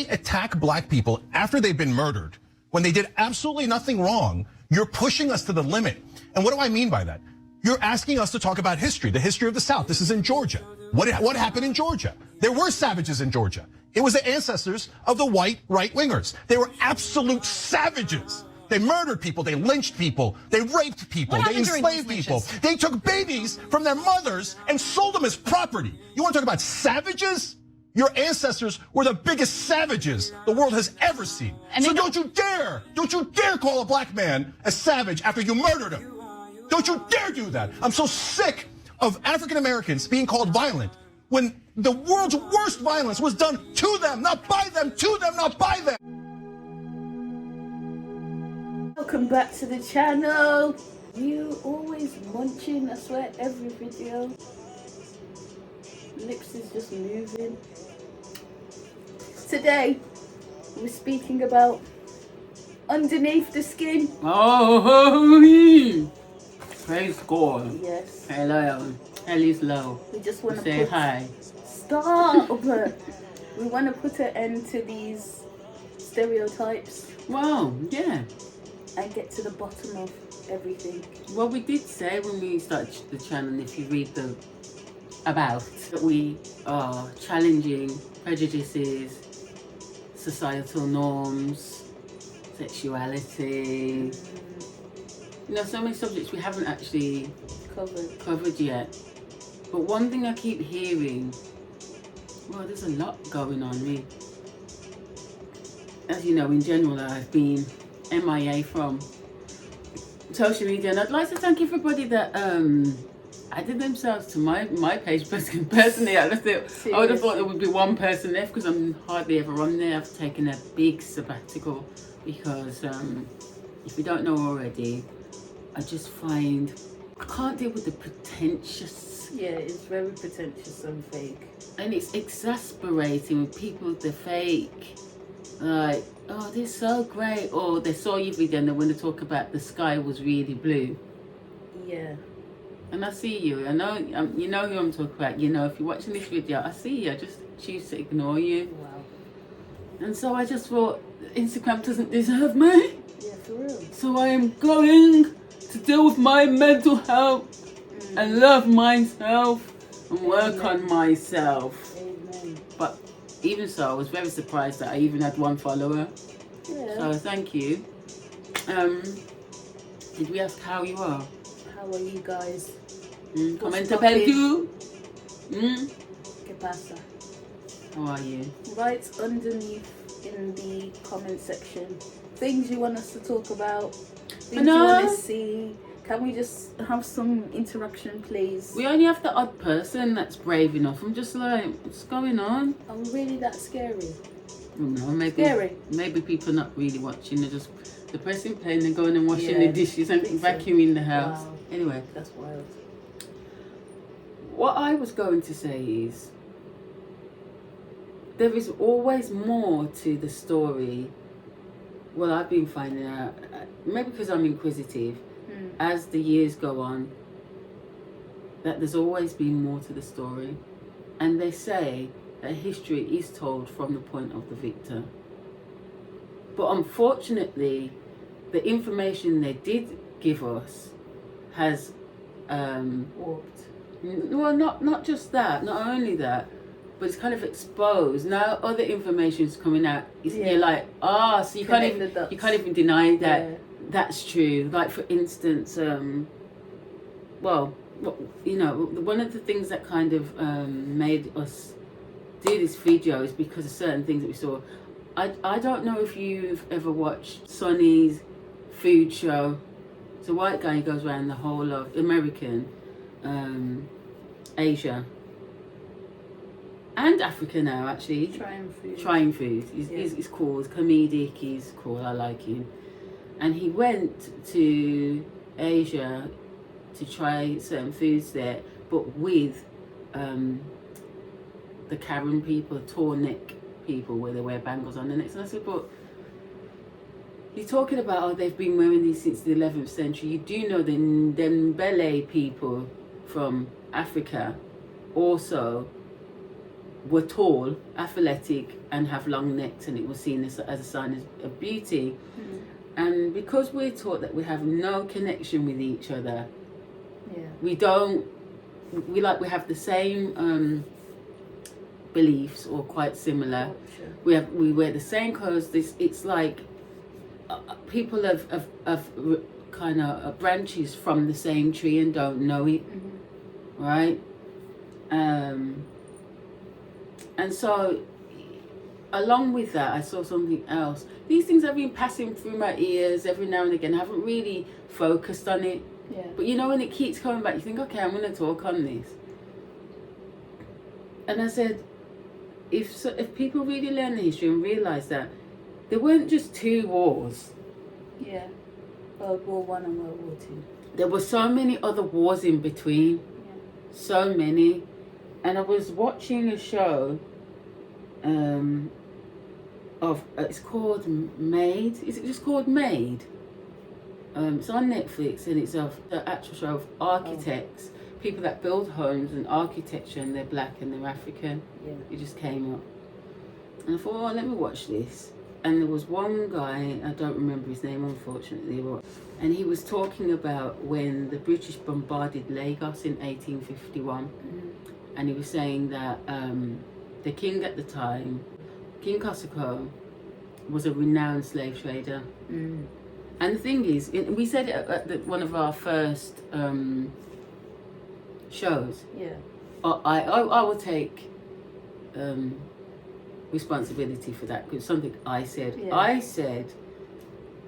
attack black people after they've been murdered, when they did absolutely nothing wrong, you're pushing us to the limit. And what do I mean by that? You're asking us to talk about history, the history of the South. This is in Georgia. What happened in Georgia? There were savages in Georgia. It was the ancestors of the white right-wingers. They were absolute savages. They murdered people, they lynched people, they raped people, they enslaved people. They took babies from their mothers and sold them as property. You want to talk about savages? Your ancestors were the biggest savages the world has ever seen. And so don't you dare call a black man a savage after you murdered him. Don't you dare do that. I'm so sick of African Americans being called violent when the world's worst violence was done to them, not by them, to them, not by them. Welcome back to the channel. You always munching, I swear, every video. Lips is just moving. Today, we're speaking about underneath the skin. Oh, praise God. Yes. Hello. Hello. We just want to say hi. Stop. We want to put an end to these stereotypes. Wow, yeah. And get to the bottom of everything. Well, we did say when we started the channel, if you read the about, that we are challenging prejudices, societal norms, sexuality. You know, so many subjects we haven't actually covered yet. But one thing I keep hearing, well, there's a lot going on. As you know, in general, I've been MIA from social media, and I'd like to thank everybody that added themselves to my page. Personally, I would have thought there would be one person left because I'm hardly ever on there. I've taken a big sabbatical because if you don't know already, I just find I can't deal with the pretentious. Yeah, it's very pretentious and fake. And it's exasperating when people, they're fake. Like, oh, they're so great. Or they saw your video and they want to talk about the sky was really blue. Yeah. And I see you. I know, you know who I'm talking about. You know, if you're watching this video, I see you. I just choose to ignore you. Wow. And so I just thought, Instagram doesn't deserve me. Yeah, for real. So I am going to deal with my mental health and love myself and work on myself. Amen. But even so, I was very surprised that I even had one follower. Yeah. So thank you. Did we ask how you are? How are you guys? Comenta per tu. ¿Qué pasa? How are you? Right underneath in the comment section, things you want us to talk about, things you want to see. Can we just have some interaction, please? We only have the odd person that's brave enough. I'm just like, what's going on? Are we really that scary? No, maybe Scary. Maybe people not really watching. They're just the person playing and going and washing the dishes and vacuuming the house. Wow. Anyway, that's wild. What I was going to say is there is always more to the story. Well, I've been finding out, maybe because I'm inquisitive, as the years go on, that there's always been more to the story. And they say that history is told from the point of the victor. But unfortunately, the information they did give us has warped. Well, not just that, not only that, but it's kind of exposed. Now other information's coming out. You're like, so you can't even deny that that's true. Like for instance, well, you know, one of the things that kind of made us do this video is because of certain things that we saw. I don't know if you've ever watched Sonny's food show. It's a white guy who goes around the whole of American, Asia, and Africa now actually. Trying food. He's cool, he's comedic, he's cool, I like him. And he went to Asia to try certain foods there, but with the Karen people, tall neck people, where they wear bangles on their necks. And I said, but you're talking about, they've been wearing these since the 11th century. You do know the Ndembele people from Africa also were tall, athletic, and have long necks, and it was seen as a sign of beauty. And because we're taught that we have no connection with each other, we have the same beliefs or quite similar. We wear the same clothes. It's like people of kind of branches from the same tree and don't know it, right? And so along with that, I saw something else. These things have been passing through my ears every now and again. I haven't really focused on it. But you know, when it keeps coming back, you think, okay, I'm going to talk on this. And I said, if people really learn the history and realise that there weren't just 2 wars. World War I and World War II. There were so many other wars in between. So many. And I was watching a show it's called Made. Is it just called Made? It's on Netflix, and it's the actual show of architects, people that build homes and architecture, and they're black and they're African. It just came up. And I thought, oh, let me watch this. And there was one guy, I don't remember his name unfortunately, and he was talking about when the British bombarded Lagos in 1851. And he was saying that the king at the time, King Kosoko, was a renowned slave trader. And the thing is, we said it at one of our first shows. I will take responsibility for that, because something I said.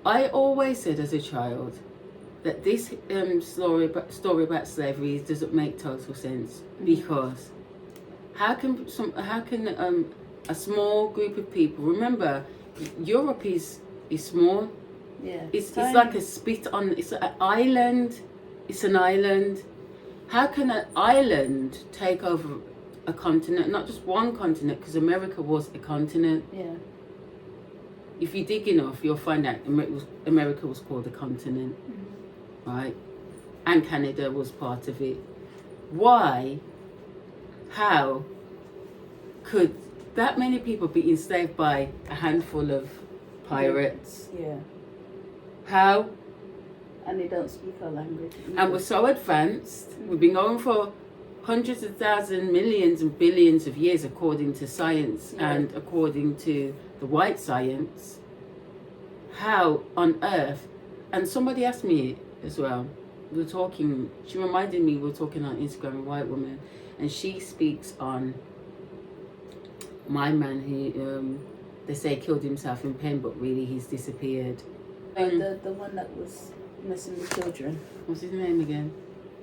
I always said as a child that this story about slavery doesn't make total sense, because how can a small group of people, remember, Europe is small. It's like a spit on. It's an island. It's an island. How can an island take over a continent? Not just one continent, because America was a continent. If you dig enough, you'll find out America was called a continent, right? And Canada was part of it. Why? How could that many people be enslaved by a handful of pirates? How? And they don't speak our language either. And we're so advanced. We've been going for hundreds of thousands, millions and billions of years, according to science and according to the white science. How on earth? And somebody asked me as well. We were talking. She reminded me we were talking on Instagram, a white woman, and she speaks on my man who they say killed himself in pen, but really he's disappeared. The one that was missing the children. What's his name again?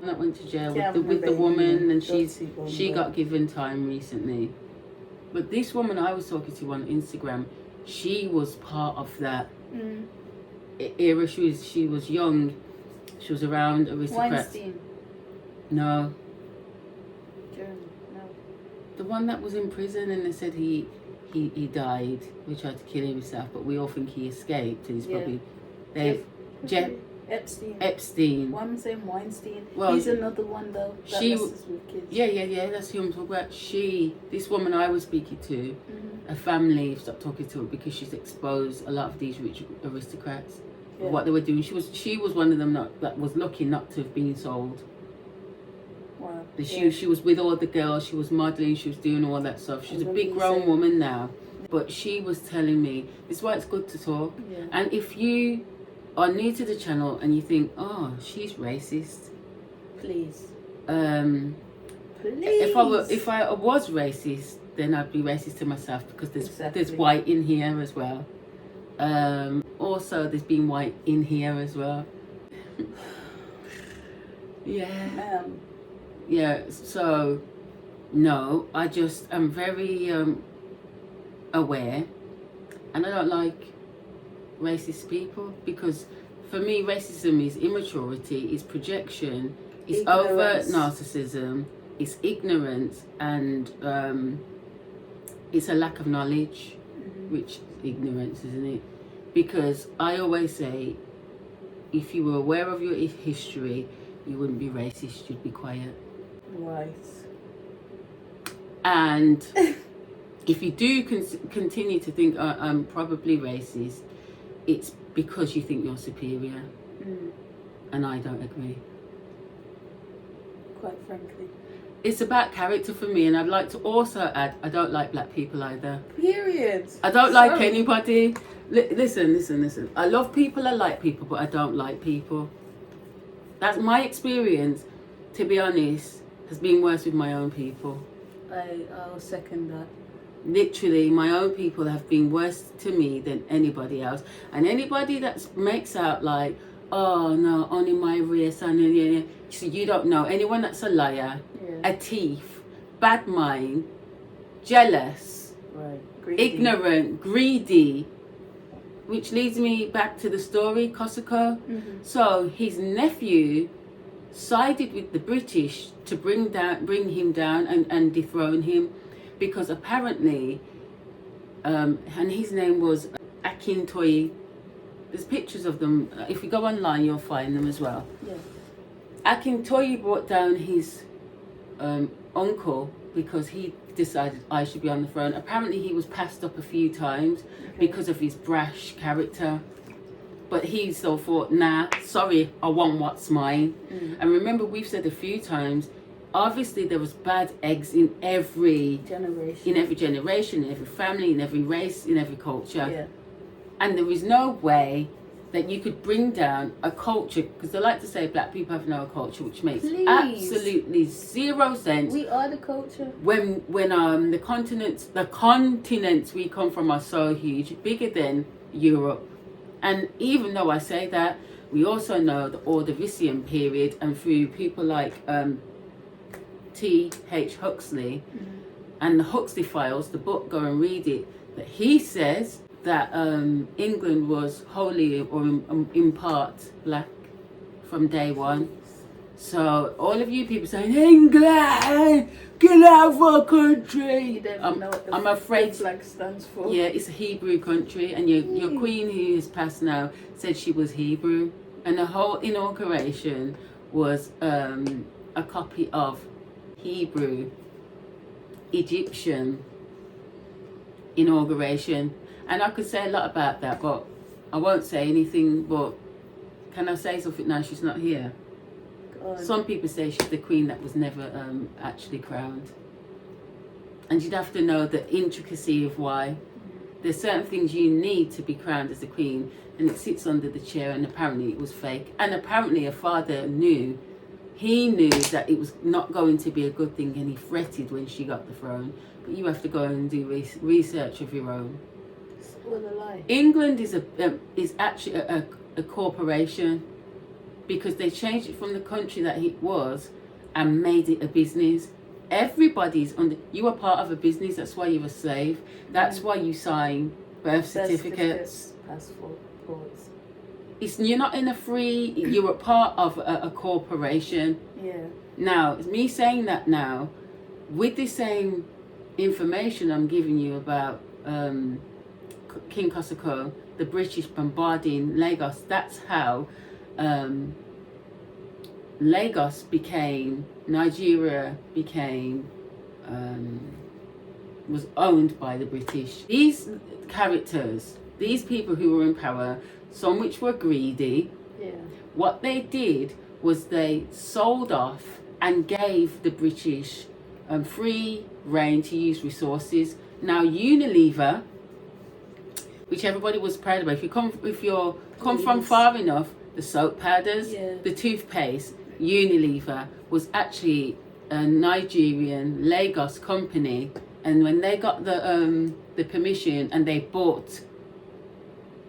That went to jail with the woman, and she got given time recently. But this woman I was talking to on Instagram, she was part of that era. She was young. She was around aristocrats. Weinstein. No. Jeremy. No. The one that was in prison, and they said he died. We tried to kill himself, but we all think he escaped, and he's probably Epstein. One saying Weinstein. Well, he's another one though. That messes with kids. Yeah. That's who I'm talking about. This woman I was speaking to, a family stopped talking to her because she's exposed a lot of these rich aristocrats of what they were doing. She was one of them that was lucky not to have been sold. Wow. She was with all the girls. She was modeling. She was doing all that stuff. She's a big grown woman now, but she was telling me this is why it's good to talk. And if you are new to the channel and you think, oh, she's racist, please. If I was racist, then I'd be racist to myself, because there's white in here as well. Also, there's been white in here as well. So no, I just am very aware, and I don't like racist people, because for me racism is immaturity, is projection, it's overt narcissism, it's ignorance, and it's a lack of knowledge, which ignorance, isn't it? Because I always say, if you were aware of your history, you wouldn't be racist, you'd be quiet. Right. And if you do continue to think I'm probably racist, it's because you think you're superior. And I don't agree. Quite frankly. It's about character for me, and I'd like to also add, I don't like black people either. Period. I don't like anybody. Listen. I love people, I like people, but I don't like people. That's my experience, to be honest, has been worse with my own people. I'll second that. Literally, my own people have been worse to me than anybody else. And anybody that makes out like, oh no, only my race, so you don't know. Anyone that's a liar, a thief, bad mind, jealous, ignorant, greedy, which leads me back to the story, Kosovo. So his nephew sided with the British to bring him down and dethrone him, because apparently, and his name was Akintoye. There's pictures of them. If you go online, you'll find them as well. Akintoye brought down his uncle because he decided I should be on the throne. Apparently he was passed up a few times because of his brash character. But he still thought, nah, sorry, I want what's mine. And remember, we've said a few times, obviously there was bad eggs in every generation, in every family, in every race, in every culture. And there is no way that you could bring down a culture, because they like to say black people have no culture, which makes absolutely zero sense. We are the culture. When the continents we come from are so huge, bigger than Europe. And even though I say that, we also know the Ordovician period, and through people like T.H. Huxley and the Huxley Files, the book, go and read it, that he says that England was wholly or in part black from day one. So all of you people saying, England, get out of our country. You don't know what the I'm afraid flag stands for. Yeah, it's a Hebrew country, and your queen, who is passed now, said she was Hebrew, and the whole inauguration was a copy of Hebrew Egyptian inauguration. And I could say a lot about that, but I won't say anything. But can I say something now? She's not here. Some people say she's the queen that was never actually crowned. And you'd have to know the intricacy of why. There's certain things you need to be crowned as a queen, and it sits under the chair, and apparently it was fake. And apparently her father knew, he knew that it was not going to be a good thing, and he fretted when she got the throne. But you have to go and do research of your own. What a lie. England is actually a corporation, because they changed it from the country that it was and made it a business. Everybody's under. You are part of a business. That's why you're a slave. That's why you sign birth certificates, passports. You're not in a free. You're a part of a corporation. Now, me saying that now, with the same information I'm giving you about King Kosovo, the British bombarding Lagos. That's how Lagos became, Nigeria became, was owned by the British. These characters, these people who were in power, some which were greedy, what they did was they sold off and gave the British free reign to use resources. Now Unilever, which everybody was proud of, if you come from far enough, the soap powders, the toothpaste, Unilever was actually a Nigerian Lagos company, and when they got the permission and they bought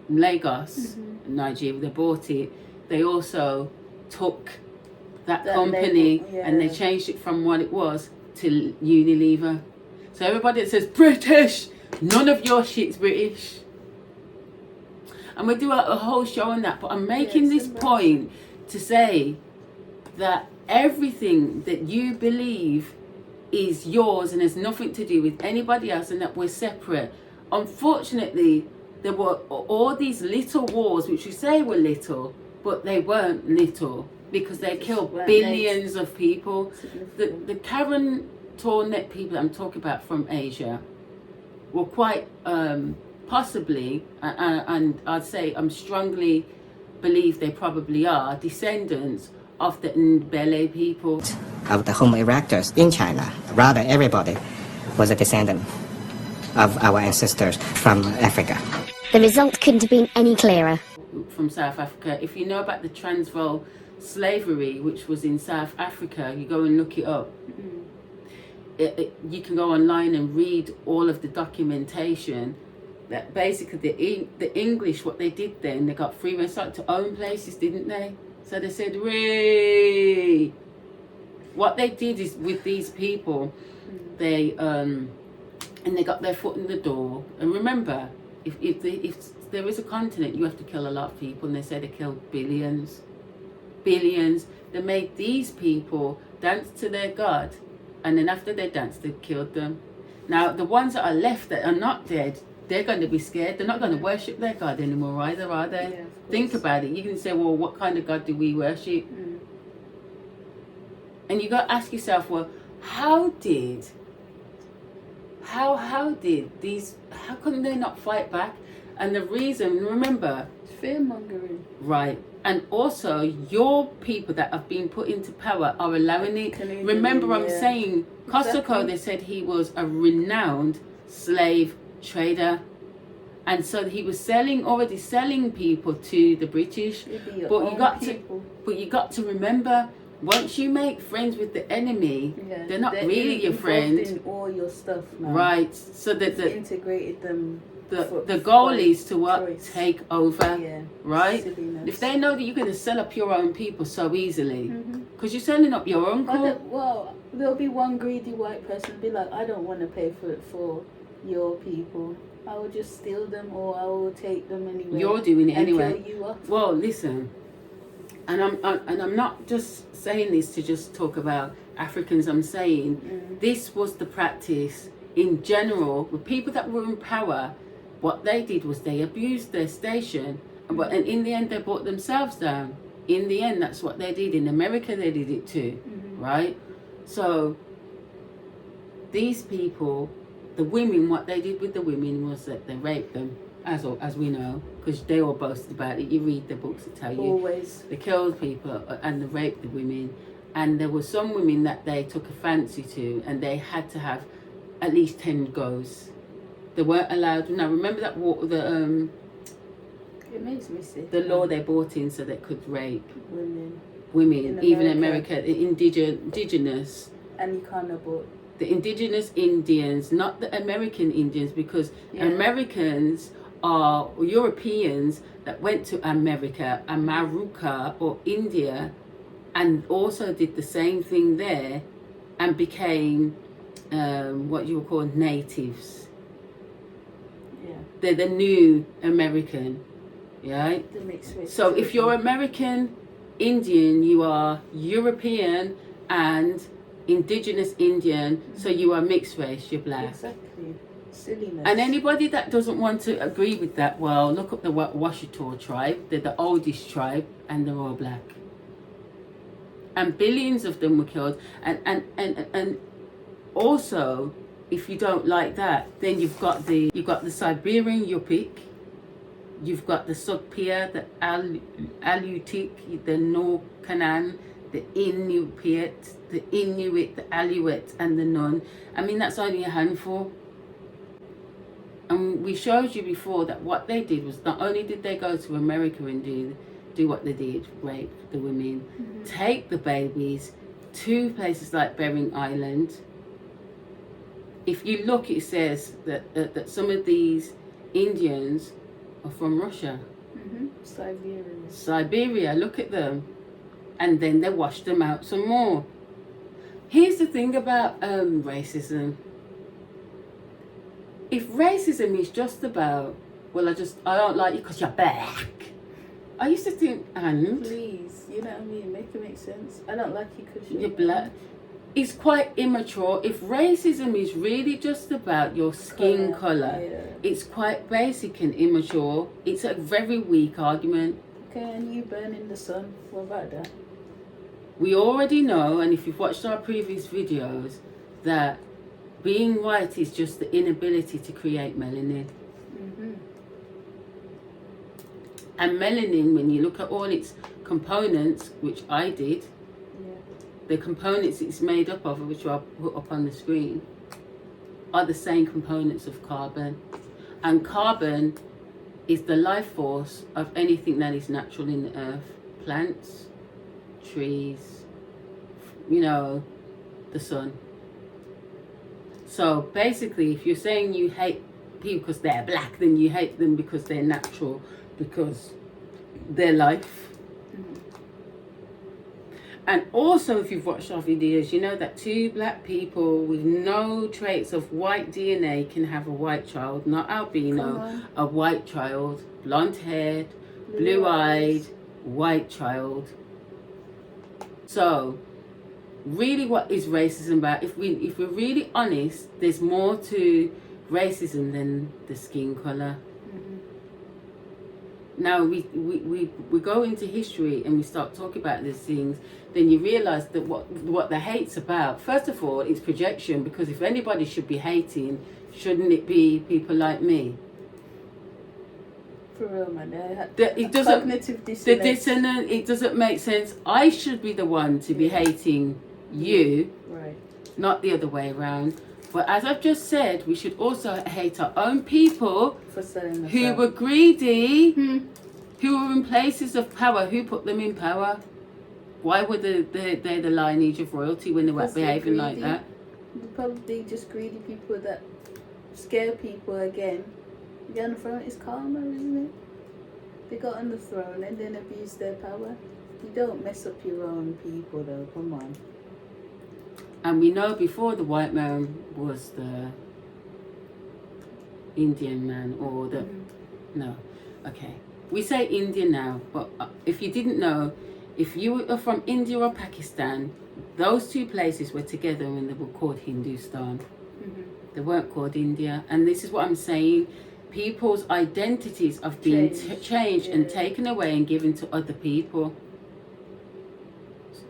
Lagos, Nigeria, they bought it, they also took that company label, and they changed it from what it was to Unilever. So everybody that says British, none of your shit's British. And we'll do a whole show on that, but I'm making this point to say that everything that you believe is yours and has nothing to do with anybody else, and that we're separate. Unfortunately, there were all these little wars, which we say were little, but they weren't little, because they killed billions of people. The Karen Tornet people I'm talking about from Asia, were quite possibly, and I'd say I'm strongly believe they probably are descendants of the Ndebele people. Of the home erectors in China. Rather, everybody was a descendant of our ancestors from Africa. The result couldn't have been any clearer. From South Africa. If you know about the Transvaal slavery, which was in South Africa, you go and look it up. You can go online and read all of the documentation that basically the English, what they did then, they got free, they started to own places, didn't they? So they said, "Ray." What they did is with these people, they and they got their foot in the door. And remember, if there is a continent, you have to kill a lot of people, and they say they killed billions. They made these people dance to their god, and then after they danced, they killed them. Now the ones that are left that are not dead, they're going to be scared. They're not going to worship their god anymore either, are they? Yeah, think about it. You can say, well, what kind of god do we worship? And you got to ask yourself, well, how couldn't they not fight back? And the reason, remember, fear mongering. Right. And also, your people that have been put into power are allowing it. Remember, I'm saying, Kosoko, they said he was a renowned slave trader. And so he was already selling people to the British. But you got to remember, once you make friends with the enemy, they're not really your friend. In all your stuff now. Right. So that integrated them. The goal is to what? Choice. Take over, right? Silliness. If they know that you're going to sell up your own people so easily, because you're selling up your uncle. Well, there'll be one greedy white person be like, I don't want to pay for it for your people. I will just steal them, or I will take them anyway. You're doing it anyway. Kill you off. Well, listen, and I'm not just saying this to just talk about Africans. I'm saying this was the practice in general with people that were in power. What they did was they abused their station, and in the end they brought themselves down. In the end, that's what they did. In America, they did it too, right? So these people, the women, what they did with the women was that they raped them, as we know, because they all boasted about it. You read the books that tell you. Always. They killed people and they raped the women. And there were some women that they took a fancy to, and they had to have at least 10 goes. They weren't allowed. Now remember that it makes me sick. the law they brought in so they could rape women in even America, the indigenous. And you can't abort. The indigenous Indians, not the American Indians, because Americans are Europeans that went to America, or India, and also did the same thing there, and became what you would call natives. They're the new American, right? So if you're American Indian, you are European and indigenous Indian, so you are mixed race, you're black. Exactly. Silliness. And anybody that doesn't want to agree with that, well, look up the Washita tribe. They're the oldest tribe, and they're all black. And billions of them were killed. And also, if you don't like that, then you've got the Siberian Yupik, you've got the Sugpia, the Aleutic, the Norcanan, the Inupiat, the Inuit, the Aleut, and the Nun. I mean, that's only a handful. And we showed you before that what they did was not only did they go to America and do what they did, rape the women, take the babies to places like Bering Island. If you look, it says that some of these Indians are from Russia. Siberia, look at them. And then they washed them out some more. Here's the thing about racism. If racism is just about, well, I don't like you because you're black. I used to think, and please, you know what I mean? Make it make sense. I don't like you because you're black. It's quite immature. If racism is really just about your skin colour, it's quite basic and immature. It's a very weak argument. Okay, and you burn in the sun. What about that? We already know, and if you've watched our previous videos, that being white is just the inability to create melanin. And melanin, when you look at all its components, which I did, the components it's made up of, which I'll put up on the screen, are the same components of carbon. And carbon is the life force of anything that is natural in the earth. Plants, trees, you know, the sun. So basically, if you're saying you hate people because they're black, then you hate them because they're natural, because they're life. And also, if you've watched our videos, you know that 2 black people with no traits of white DNA can have a white child, not albino, a white child, blonde haired, blue eyed, white child. So really, what is racism about? If we're really honest, there's more to racism than the skin color. Now we go into history and we start talking about these things, then you realize that what the hate's about, first of all, is projection, because if anybody should be hating, shouldn't it be people like me? For real, man. It doesn't, cognitive dissonance. the dissonance, it doesn't make sense. I should be the one to be hating you, right? Not the other way around. But as I've just said, we should also hate our own people For selling us who out. were greedy, who were in places of power. Who put them in power? Why were they the lineage of royalty when they were Because they're behaving like greedy. that? They're probably just greedy people that scare people again. Get on the throne, it's karma, isn't it? They got on the throne and then abused their power. You don't mess up your own people though, come on. And we know before the white man was the Indian man, or the no, okay, we say Indian now, but if you didn't know, if you are from India or Pakistan, those 2 places were together and they were called Hindustan. They weren't called India. And this is what I'm saying, people's identities have been changed and taken away and given to other people.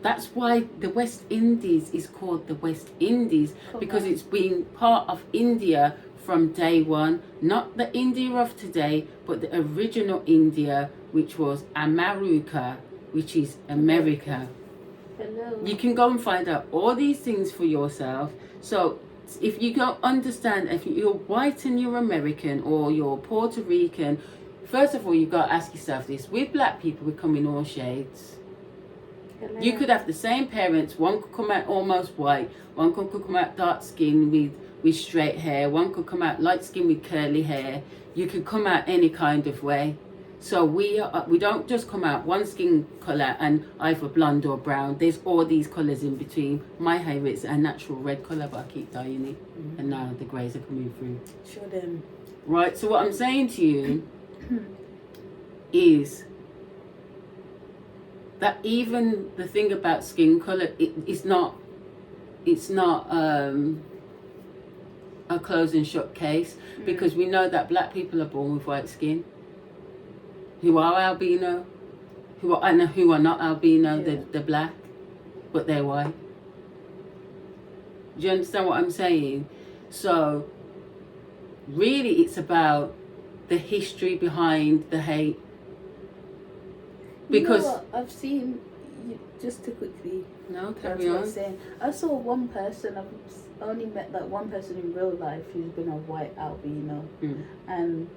That's why the West Indies is called the West Indies, because it's been part of India from day one. Not the India of today, but the original India, which was America, which is America. Hello. You can go and find out all these things for yourself. So if you don't understand, if you're white and you're American or you're Puerto Rican, first of all, you've got to ask yourself this. With black people, we come in all shades. Hello. You could have the same parents. One could come out almost white. One could come out dark skin with straight hair. One could come out light skin with curly hair. You could come out any kind of way. So we don't just come out one skin colour and either blonde or brown. There's all these colours in between. My hair is a natural red colour, but I keep dyeing it. And now the greys are coming through. Show them. Right, so what I'm saying to you is that even the thing about skin colour, it's not a closed and shut case, because we know that black people are born with white skin, who are albino, who are not albino, they're black, but they're white. Do you understand what I'm saying? So really it's about the history behind the hate. Because you know what? I've seen, just to quickly carry on. saying, I saw one person, I've only met that one person in real life who's been a white albino. And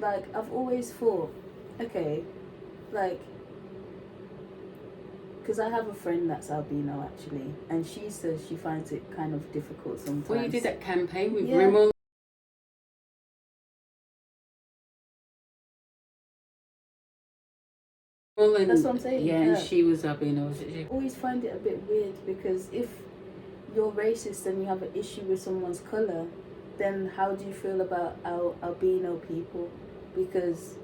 like I've always thought, okay, like, because I have a friend that's albino actually, and she says she finds it kind of difficult sometimes. Well, you did that campaign with Rimmel. That's what I'm saying. Yeah, and she was albino, was it? I always find it a bit weird, because if you're racist and you have an issue with someone's colour, then how do you feel about albino people? Because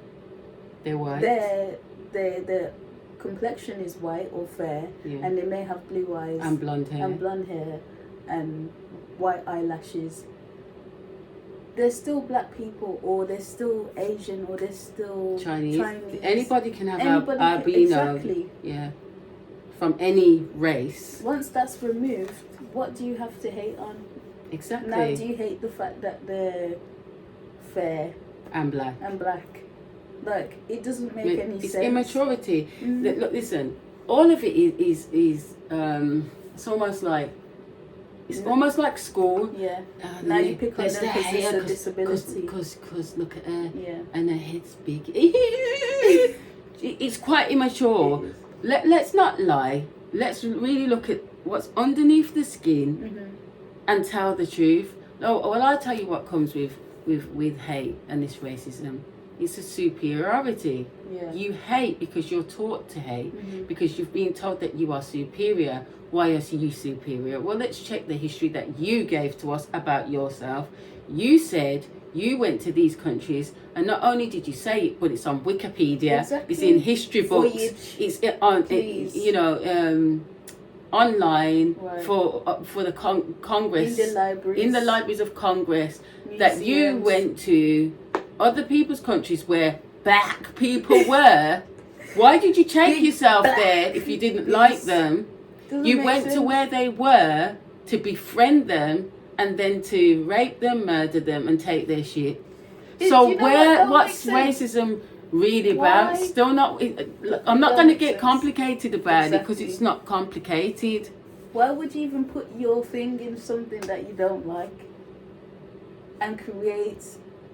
they're white. Their complexion is white or fair, and they may have blue eyes and blonde hair and white eyelashes. They're still black people, or they're still Asian, or they're still Chinese. Anybody can have albino. Exactly. Yeah. From any race. Once that's removed, what do you have to hate on? Exactly. Now, do you hate the fact that they're fair And black. and black? Like, it doesn't make any It's sense. immaturity. Look, listen. All of it is it's almost like almost like school. Yeah. Now you pick on them there's because it's a hair, disability. Because look at her. Yeah. And her head's big. It's quite immature. It is. Let's not lie. Let's really look at what's underneath the skin and tell the truth. Oh, well, I'll tell you what comes with hate and this racism. It's a superiority. Yeah. You hate because you're taught to hate, because you've been told that you are superior. Why are you superior? Well, let's check the history that you gave to us about yourself. You said you went to these countries, and not only did you say it, but it's on Wikipedia. Exactly. It's in history books. Voyage, it's on, please. online Right. for the Congress, In the libraries. in the libraries of Congress, that you Museums. went to other people's countries where black people were. Why did you take Big yourself black there if you didn't people. like them? Doesn't You make went to sense. where they were to befriend them and then to rape them, murder them, and take their shit. So You know what? Don't what's make sense. racism really Why? about? Still not. I'm not Don't going to make get sense. complicated about it because Exactly. it's not complicated. Why would you even put your thing in something that you don't like and create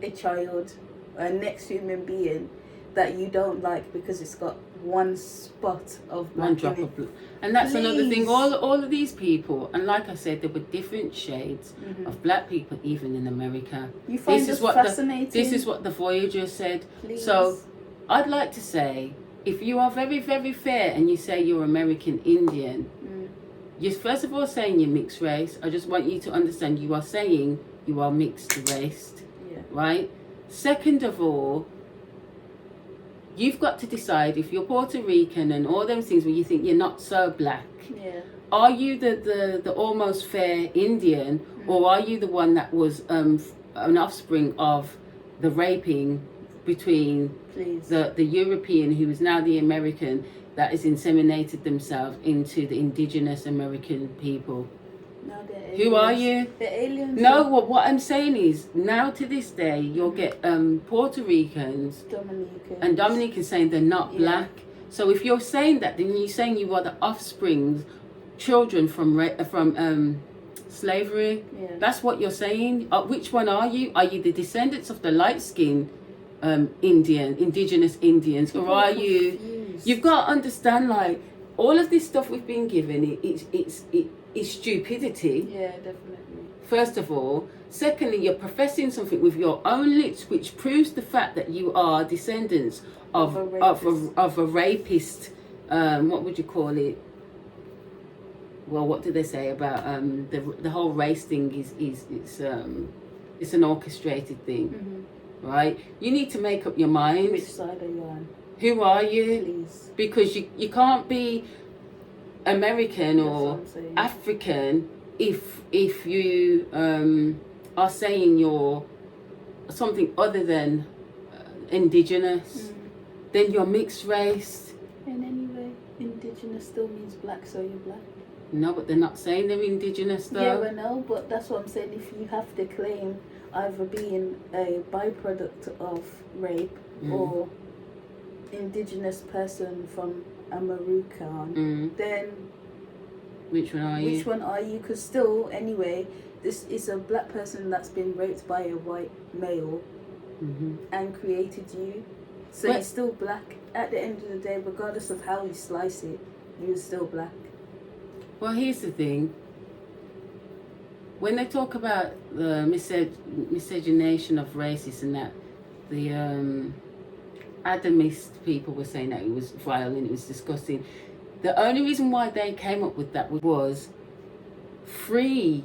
a child, a next human being that you don't like because it's got one spot of black One drop in of it? blood. And that's another thing. Please. All of these people, and like I said, there were different shades of black people, even in America. You find This this is what fascinating? this is what the Voyager said. Please. So, I'd like to say, if you are very, very fair and you say you're American Indian, you're first of all saying you're mixed race. I just want you to understand you are saying you are mixed race, Yeah. right? Second of all, you've got to decide if you're Puerto Rican and all those things where you think you're not so black. Yeah. Are you the almost fair Indian, or are you the one that was an offspring of the raping between Please. the European, who is now the American, that has inseminated themselves into the indigenous American people? No, they're Who are aliens. you? They're aliens. No, what I'm saying is, now to this day, you'll get Puerto Ricans Dominicans. and Dominicans saying they're not Yeah. black. So if you're saying that, then you're saying you are the offspring, children from slavery. Yeah. That's what you're saying. Which one are you? Are you the descendants of the light-skinned indigenous Indians, or are you? Confused. You've got to understand, like, all of this stuff we've been given, it's stupidity. Yeah, definitely. First of all. Secondly, you're professing something with your own lips, which proves the fact that you are descendants of a rapist. What would you call it? Well, what do they say about the whole race thing? It's an orchestrated thing, right? You need to make up your mind. Which side are you on? Who are you? Please. Because you can't be American That's or what I'm saying. African if you are saying you're something other than indigenous. Then you're mixed race. And anyway, indigenous still means black, so you're black. No, but they're not saying they're indigenous though. Yeah, I know, but that's what I'm saying. If you have to claim either being a byproduct of rape or indigenous person from American, then Which one are you? which one are you? Because still, anyway, this is a black person that's been raped by a white male and created you. So But- you're still black. At the end of the day, regardless of how you slice it, you're still black. Well, here's the thing. When they talk about the miscegenation of races and that, the Adamist people were saying that it was violent, it was disgusting. The only reason why they came up with that was free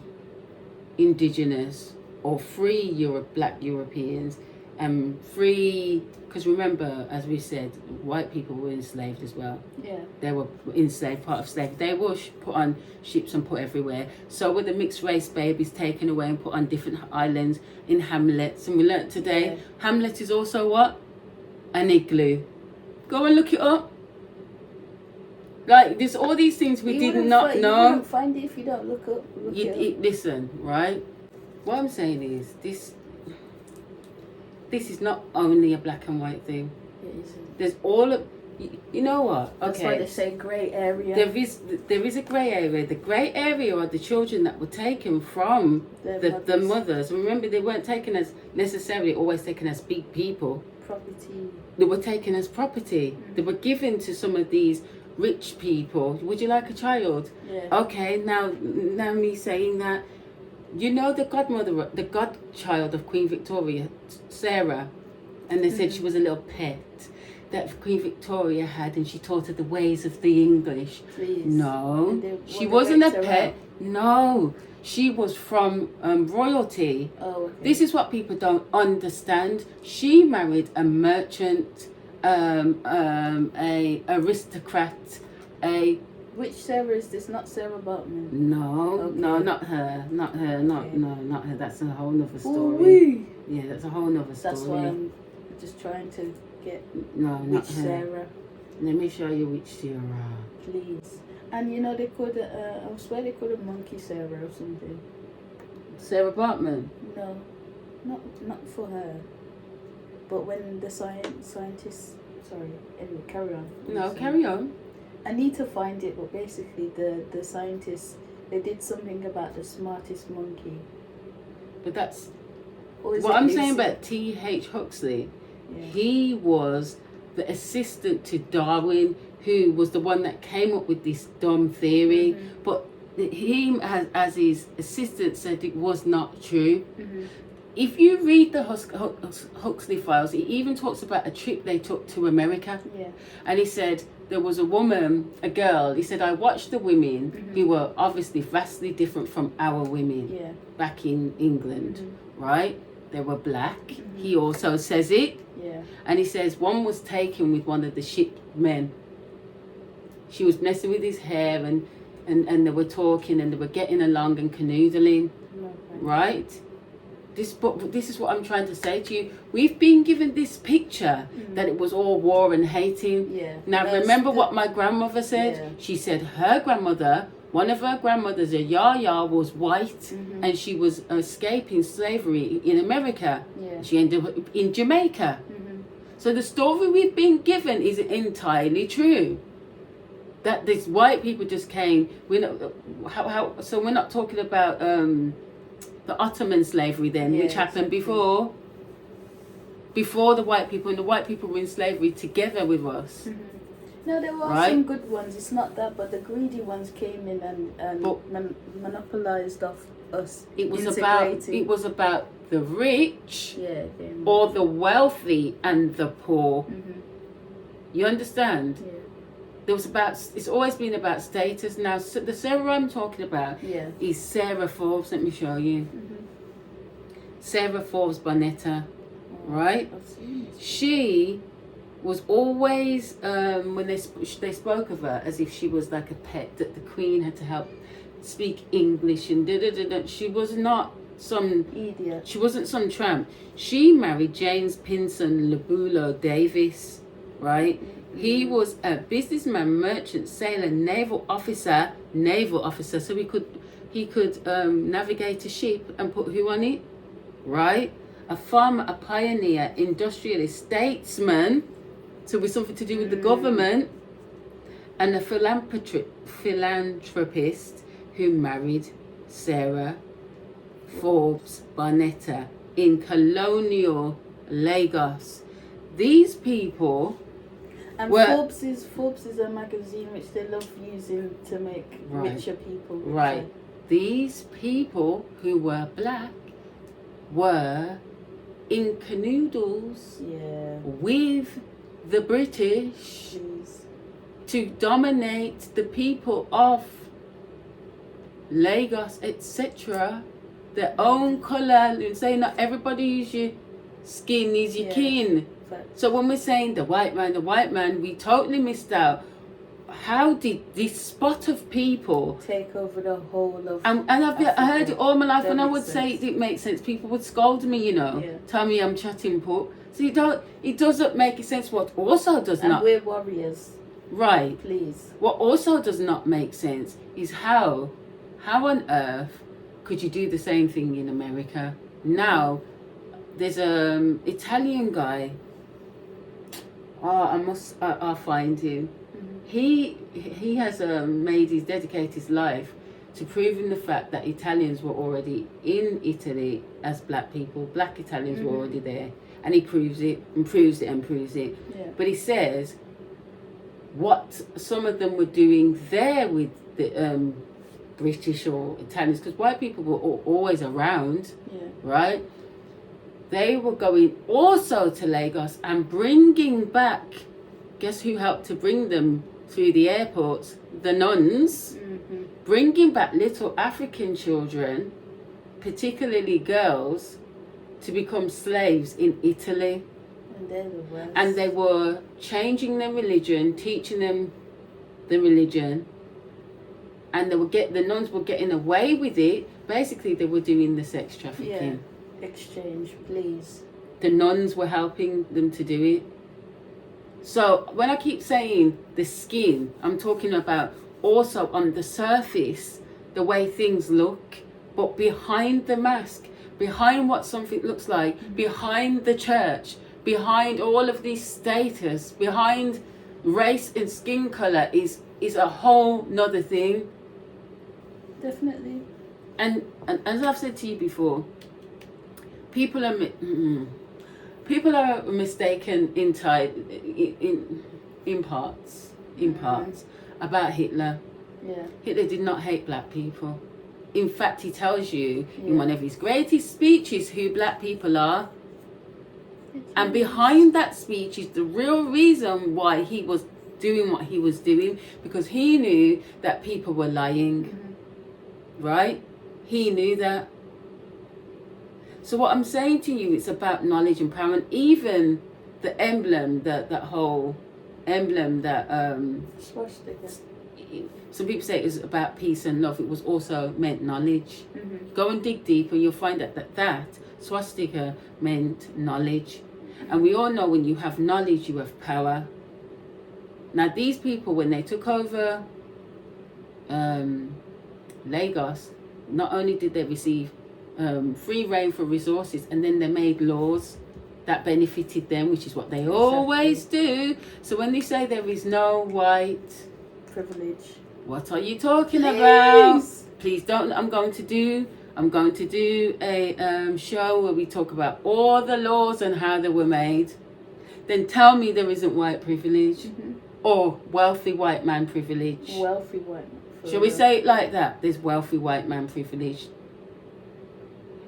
indigenous or free black Europeans and free, because remember, as we said, white people were enslaved as well. Yeah. They were enslaved, part of slavery. They were put on ships and put everywhere. So were the mixed race babies taken away and put on different islands in hamlets. And we learnt today, Yeah. Hamlet is also what? An igloo. Go and look it up. Like, there's all these things we did not You know. wouldn't find it if you don't look up. Look it up. Listen, right? What I'm saying is this is not only a black and white thing. It isn't. There's all of, you know what? That's why they say grey area. There is a grey area. The grey area are the children that were taken from the mothers. Remember, they weren't taken as necessarily always taken as big people. Property. They were taken as property. They were given to some of these rich people. Would you like a child? Yeah. Okay, now me saying that, you know, the godchild of Queen Victoria, Sarah, and they said she was a little pet that Queen Victoria had, and she taught her the ways of the English. Please. No, she wasn't a pet. No, she was from royalty. Oh, okay. This is what people don't understand. She married a merchant, a aristocrat, Which Sarah is this? Not Sarah Botman. No, Okay. no, not her, not her. That's a whole nother story. Ooh-wee. Yeah, that's a whole nother story. That's why I'm just trying to get No, not which her. Sarah, Let me show you which Sarah. please. And you know they called I swear they called her Monkey Sarah or something. Sarah Bartman. No, not for her. But when the scientists, sorry, anyway, carry on. No, carry on. I need to find it, but basically the scientists, they did something about the smartest monkey. But that's Or is what it I'm Lucy? saying about T.H. Huxley. Yeah. He was the assistant to Darwin, who was the one that came up with this dumb theory. Mm-hmm. But him as his assistant said it was not true. Mm-hmm. If you read the Huxley files, he even talks about a trip they took to America. Yeah. And he said there was a woman, a girl. He said, I watched the women who were obviously vastly different from our women Yeah. back in England, right? They were black. He also says it. Yeah. And he says one was taken with one of the ship men. She was messing with his hair and they were talking and they were getting along and canoodling, right? This is what I'm trying to say to you. We've been given this picture that it was all war and hating. Yeah. Now remember what my grandmother said? Yeah. She said her grandmother, one of her grandmothers, a Yaya, was white and she was escaping slavery in America. Yeah. She ended up in Jamaica. So the story we've been given is entirely true. That these white people just came. So we're not talking about the Ottoman slavery then, which happened before the white people, and the white people were in slavery together with us. No, there were some good ones. It's not that, but the greedy ones came in and monopolized off us. It was about the rich or the wealthy and the poor. You understand? Yeah. It's always been about status. Now the Sarah I'm talking about is Sarah Forbes. Let me show you. Sarah Forbes Bonetta, right? I've seen this. She was always when they spoke of her as if she was like a pet, that the Queen had to help speak English and She was not some idiot. She wasn't some tramp. She married James Pinson Lebulo Davis, right? He was a businessman, merchant, sailor, naval officer. So he could navigate a ship and put who on it, right? A farmer, a pioneer, industrialist, statesman. So with something to do with the government, and a philanthropist who married Sarah Forbes Bonetta in colonial Lagos. These people. And Forbes is a magazine which they love using to make richer people richer. Right. These people who were black were in canoodles with the British to dominate the people of Lagos, etc. Their own colour, and saying not everybody is your skin is your kin. So when we're saying the white man, we totally missed out. How did this spot of people take over the whole of and I heard it all my life, and I would sense. say it didn't make sense. People would scold me, tell me I'm chatting put. So it doesn't make sense. What also does not. We're warriors. Right. Please. What also does not make sense is how on earth could you do the same thing in America? Now, there's a Italian guy. I'll find him. He has dedicated his life to proving the fact that Italians were already in Italy as black people. Black Italians were already there, and he proves it and proves it and proves it. Yeah. But he says what some of them were doing there with the British or Italians, because white people were always around, right? They were going also to Lagos and bringing back, guess who helped to bring them through the airports? The nuns. Bringing back little African children, particularly girls, to become slaves in Italy. And they were changing their religion, teaching them the religion, and the nuns were getting away with it. Basically, they were doing the sex trafficking. Yeah. Exchange, please. The nuns were helping them to do it. So when I keep saying the skin, I'm talking about also on the surface, the way things look, but behind the mask, behind what something looks like, behind the church, behind all of this status, behind race and skin color is a whole nother thing. Definitely. And as I've said to you before, people are mistaken in parts about Hitler. Yeah. Hitler did not hate black people. In fact, he tells you in one of his greatest speeches who black people are. And behind that speech is the real reason why he was doing what he was doing, because he knew that people were lying. Right? He knew that. So what I'm saying to you, it's about knowledge and power. And even the emblem, that whole emblem that Swastika. some people say it was about peace and love. It was also meant knowledge. Go and dig deep and you'll find that swastika meant knowledge. And we all know when you have knowledge, you have power. Now these people, when they took over Lagos, not only did they receive free reign for resources, and then they made laws that benefited them, which is what they always do. So when they say there is no white privilege, what are you talking about? Please don't. I'm going to do a show where we talk about all the laws and how they were made. Then tell me there isn't white privilege or wealthy white man privilege. Wealthy white man. Shall we say it like that? There's wealthy white man privilege.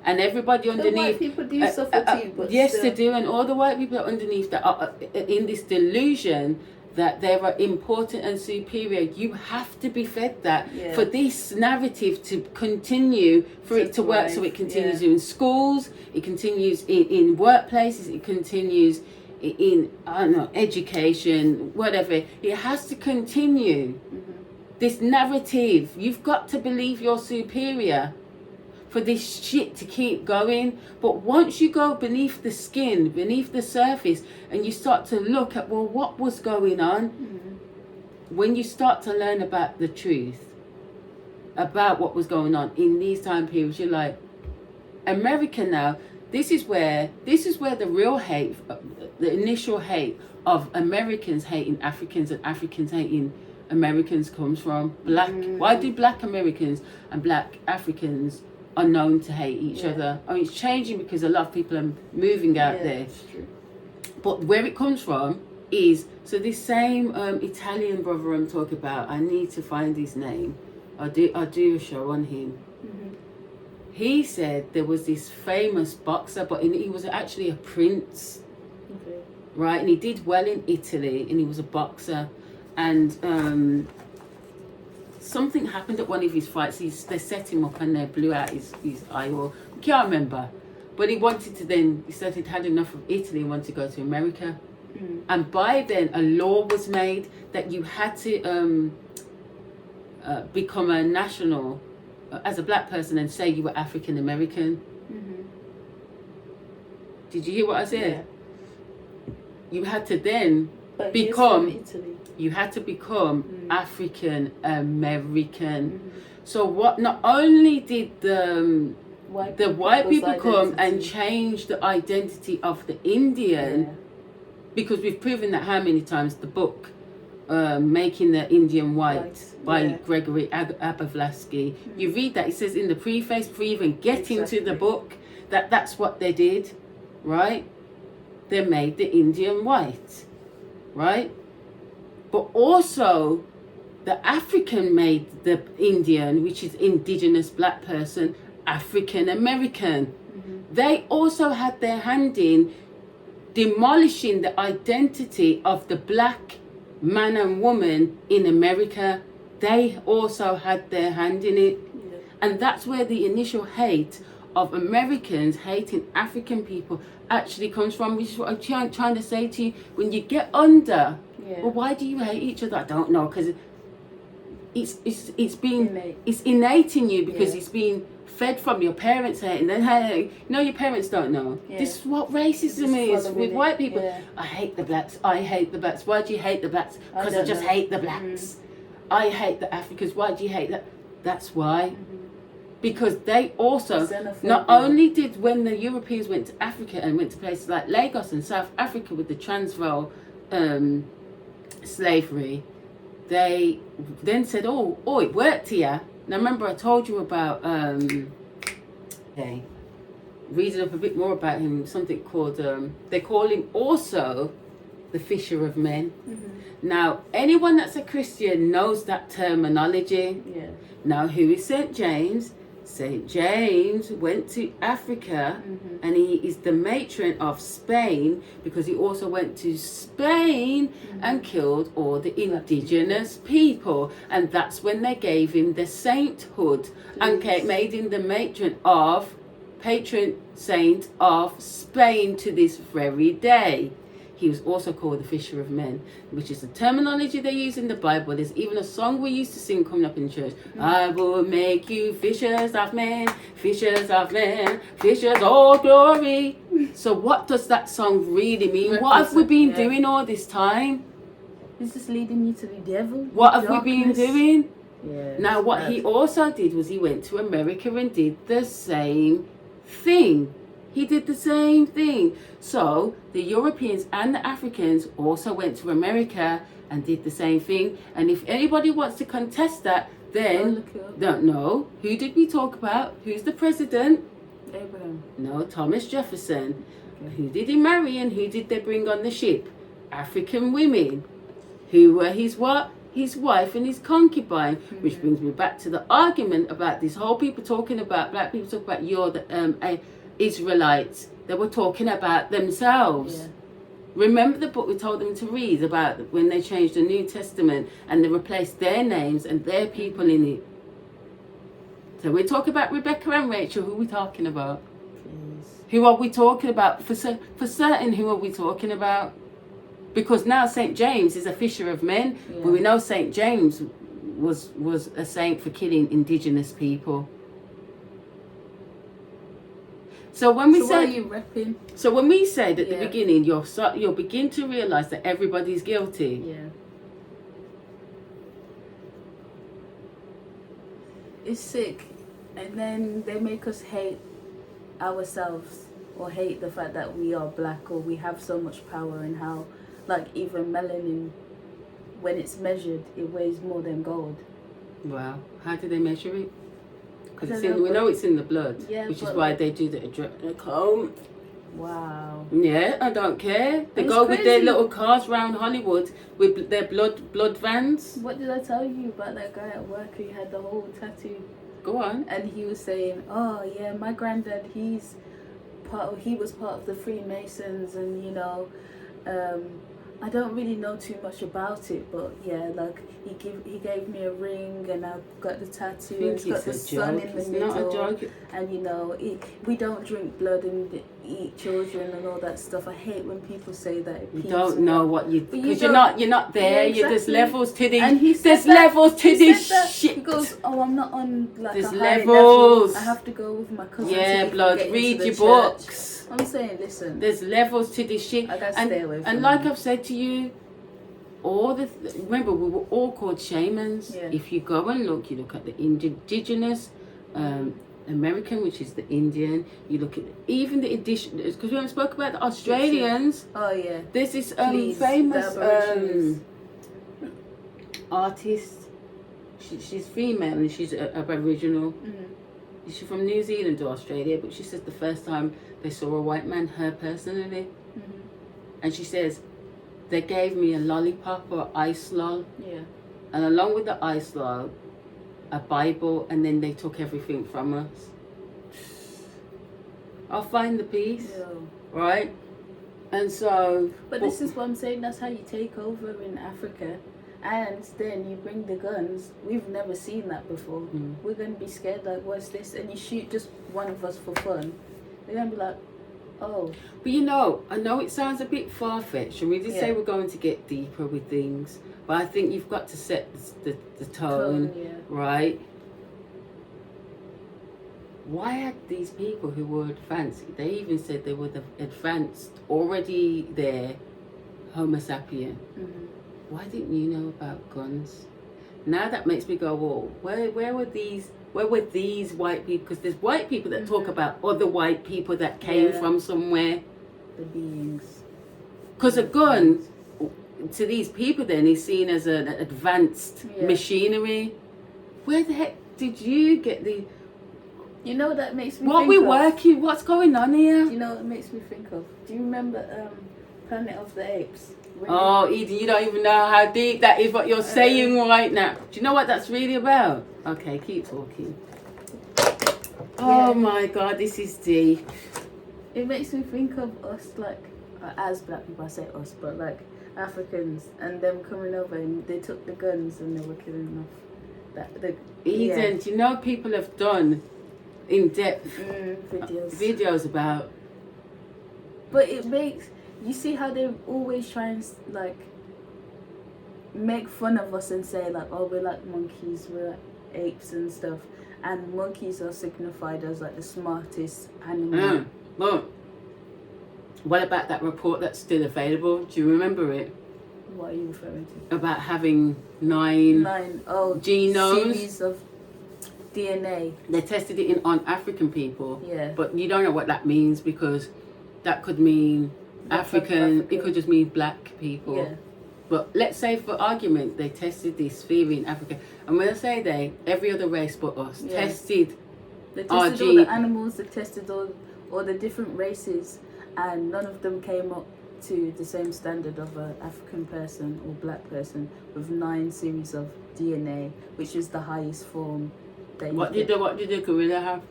And everybody underneath. White people do suffer too, but yes, still. they do, and all the white people are underneath that are in this delusion that they are important and superior. You have to be fed that for this narrative to continue, for it to work. So it continues in schools, it continues in workplaces, it continues in education, whatever. It has to continue. This narrative, you've got to believe you're superior for this shit to keep going. But once you go beneath the skin, beneath the surface, and you start to look at, well, what was going on? When you start to learn about the truth, about what was going on in these time periods, you're like, America now, this is where the real hate, the initial hate of Americans hating Africans and Africans hating Americans comes from. Why do black Americans and black Africans are known to hate each other? I mean, it's changing because a lot of people are moving out there. That's true. But where it comes from is, so this same Italian brother I'm talking about, I need to find his name. I'll do a show on him. He said there was this famous boxer, but he was actually a prince, right? And he did well in Italy, and he was a boxer. And something happened at one of his fights. They set him up and they blew out his eye, or I can't remember. But he wanted to he said he'd had enough of Italy and wanted to go to America. And by then a law was made that you had to become a national as a black person and say you were African American. Did you hear what I said? You had to then become African American. So what? Not only did the white people come and identity. change the identity of the Indian, Yeah. because we've proven that how many times the book Making the Indian White Right, by yeah. Gregory Abovlasky, you read that, it says in the preface, before you even get into the Exactly. book, that's what they did, right? They made the Indian white, right? But also the African made the Indian, which is indigenous black person, African American. They also had their hand in demolishing the identity of the black man and woman in America. They also had their hand in it. Yeah. And that's where the initial hate of Americans hating African people actually comes from, which is what I'm trying to say to you. When you get under, Yeah. well, why do you hate each other? I don't know, because it's been Innate. it's innate in you, because Yeah. it's been fed from your parents hating. Then hey, no, your parents don't know. Yeah. This is what racism Just is following with it. white people. Yeah. I hate the blacks. I hate the blacks. Why do you hate the blacks? Because I don't just know. hate the blacks. I hate the Africans. Why do you hate that? That's why. Because they also, Xenophobia. not only did, when the Europeans went to Africa and went to places like Lagos and South Africa with the Transvaal slavery, they then said, oh, it worked here. Now remember I told you about, reading up a bit more about him, something called, they call him also the Fisher of Men. Now, anyone that's a Christian knows that terminology. Yeah. Now, who is St. James? St. James went to Africa, and he is the matron of Spain, because he also went to Spain and killed all the indigenous people. And that's when they gave him the sainthood and made him the patron saint of Spain to this very day. He was also called the Fisher of Men, which is the terminology they use in the Bible. There's even a song we used to sing coming up in church. I will make you fishers of men, fishers all glory. So what does that song really mean? What have we been doing all this time? Is this leading you to the devil? What have we been Darkness? doing? Yeah. Now, what he also did was he went to America and did the same thing. He did the same thing. So the Europeans and the Africans also went to America and did the same thing. And if anybody wants to contest that, then look it up. don't know. Who did we talk about? Who's the president? Abraham. No, Thomas Jefferson. Who did he marry and who did they bring on the ship? African women. Who were his what? His wife and his concubine. Which brings me back to the argument about this whole people talking about, black people talk about you're the Israelites. They were talking about themselves. Yeah. Remember the book we told them to read about when they changed the New Testament and they replaced their names and their people in it. So we talk about Rebecca and Rachel. Who are we talking about? Please. Who are we talking about? For certain, who are we talking about? Because now St. James is a fisher of men, but we know St. James was a saint for killing indigenous people. So when we So said, what are you repping? so when we said at the Yeah. beginning, you'll begin to realise that everybody's guilty. Yeah. It's sick. And then they make us hate ourselves or hate the fact that we are black or we have so much power, and how, like, even melanin, when it's measured, it weighs more than gold. Wow. How do they measure it? I Because don't know, we know it's in the blood, Yeah, which is but- why they do the adrenochrome. Wow. Yeah, I don't care. They It's go with their crazy. little cars round Hollywood with their blood vans. What did I tell you about that guy at work who had the whole tattoo? Go on. And he was saying, oh yeah, my granddad, he was part of the Freemasons, and I don't really know too much about it, but yeah, like he gave me a ring, and I've got the tattoo, and it's got the sun in the It's middle, not a joke. and we don't drink blood and eat children and all that stuff. I hate when people say that. It You peeves don't me know off. what you, But you because don't- you're not there. Yeah, There's exactly. levels to this. And he said There's that- levels to he this said that. shit. He goes, oh, I'm not on like There's a high levels. level. I have to go with my cousin. Yeah, to blood. get into Read the your church." books. I'm saying, listen. There's levels to this shit. I gotta and, stay away from And like it. I've said to you, remember we were all called shamans. Yeah. If you go and look, you look at the indigenous, American, which is the Indian. You look at even the indigenous, because we haven't spoke about the Australians. Oh yeah. There's this Please, famous the Aborigines. artist. She's female and she's Aboriginal. Mm-hmm. She's from New Zealand or Australia, but she says the first time they saw a white man, her personally, and she says they gave me a lollipop or ice lol, Yeah. and along with the ice lol, a Bible, and then they took everything from us. I'll find the peace, right? And so, But this is what I'm saying. That's how you take over in Africa. And then you bring the guns. We've never seen that before. We're going to be scared, like, what's this? And you shoot just one of us for fun. They're going to be like, oh. but you know, I know it sounds a bit far-fetched, and we did say Yeah. we're going to get deeper with things, but I think you've got to set the tone, Yeah. right? Why are these people who were advanced, they even said they were the advanced, already there, Homo sapien. Why didn't you know about guns? Now that makes me go, well, where were these white people? Because there's white people that talk about other white people that came from somewhere. The beings. Because a gun, to these people then, is seen as an advanced machinery. Where the heck did you get the... You know what that makes me What think we of? working? What's going on here? Do you know what it makes me think of? Do you remember Planet of the Apes? Oh, Edie, you don't even know how deep that is what you're saying right now. Do you know what that's really about? Okay, keep talking. Oh my God, this is deep. It makes me think of us, like, as black people, I say us, but like Africans, and them coming over and they took the guns and they were killing off. Eden, do you know people have done in-depth videos about... But it makes... You see how they always try and, like, make fun of us and say, like, oh, we're like monkeys, we're like apes and stuff. And monkeys are signified as, like, the smartest animal. Well, what about that report that's still available? Do you remember it? What are you referring to? About having nine genomes. Series of DNA. They tested it on African people. Yeah. But you don't know what that means, because that could mean African, it could just mean black people. Yeah. But let's say for argument, they tested this theory in Africa. And when I say they, every other race but us tested They tested our all the animals, they tested all the different races, and none of them came up to the same standard of an African person or black person with 9 series of DNA, which is the highest form. That what did the gorilla have?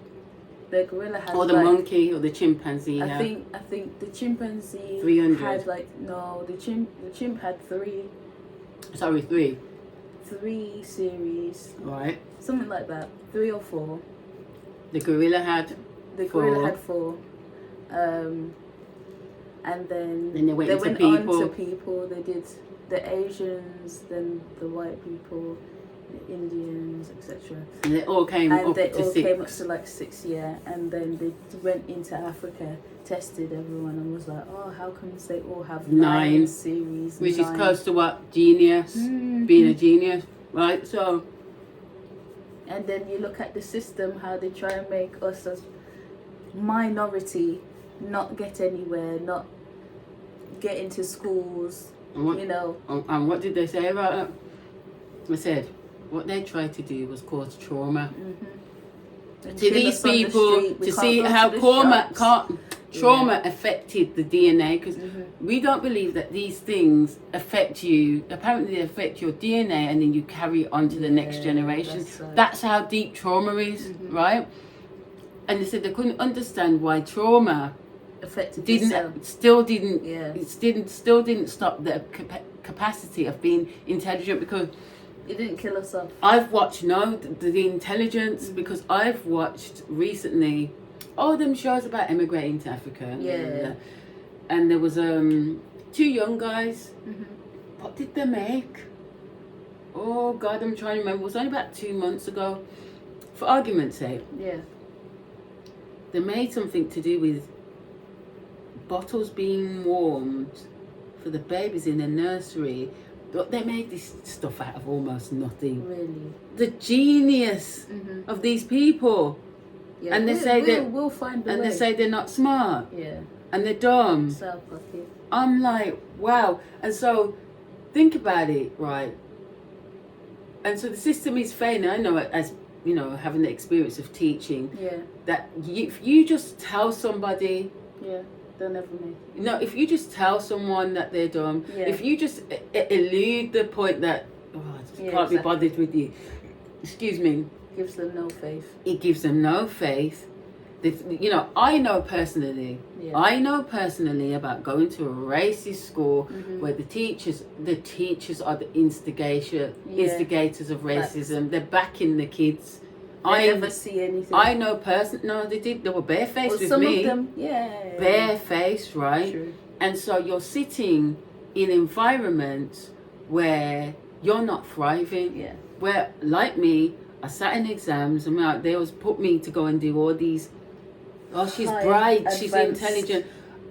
The gorilla had, or the monkey, or the chimpanzee have? I think the chimpanzee 300. had the chimp had 3 series, right? something like that, 3 or 4. The gorilla had The gorilla had 4. And then they went on people. to people. They did the Asians, then the white people, the Indians, etc. And they all came up to 6. Came up to like 6, and then they went into Africa, tested everyone, and was like, oh, how come they all have 9 series? Which is close to what? Genius. Being a genius, right? So... And then you look at the system, how they try and make us as minority not get anywhere, not get into schools, you know. And what did they say about it? They said what they tried to do was cause trauma to these people, to see how trauma affected the DNA, because we don't believe that these things affect you. Apparently they affect your DNA and then you carry it on to the next generation. That's how deep trauma is, right? And they said they couldn't understand why trauma still didn't stop the capacity of being intelligent, because it didn't kill us off. I've watched the intelligence, because I've watched recently all them shows about emigrating to Africa. And there was 2 young guys. What did they make? Oh God, I'm trying to remember. It was only about 2 months ago. For argument's sake. They made something to do with bottles being warmed for the babies in the nursery they made this stuff out of almost nothing. Really. The genius of these people. Yeah, And they say we'll find a way. and they say they're not smart. Yeah. And they're dumb. South Pocket. I'm like, wow. And so, think about it, right? And so the system is failing. I know, as you know, having the experience of teaching, Yeah. that if you just tell somebody, Yeah. They'll never make it. no, if you just tell someone that they're dumb, Yeah. if you just elude the point that, oh, I just can't be bothered with you, excuse me, Gives them no faith. it gives them no faith. You know, I know personally about going to a racist school where the teachers are the instigators of racism. They're backing the kids. I never see anything. I know no, they were barefaced with some me. of them, yeah. Barefaced, right? True. And so you're sitting in environments where you're not thriving. Yeah. Where, like me, I sat in exams and they always put me to go and do all these. Oh, she's bright, she's intelligent.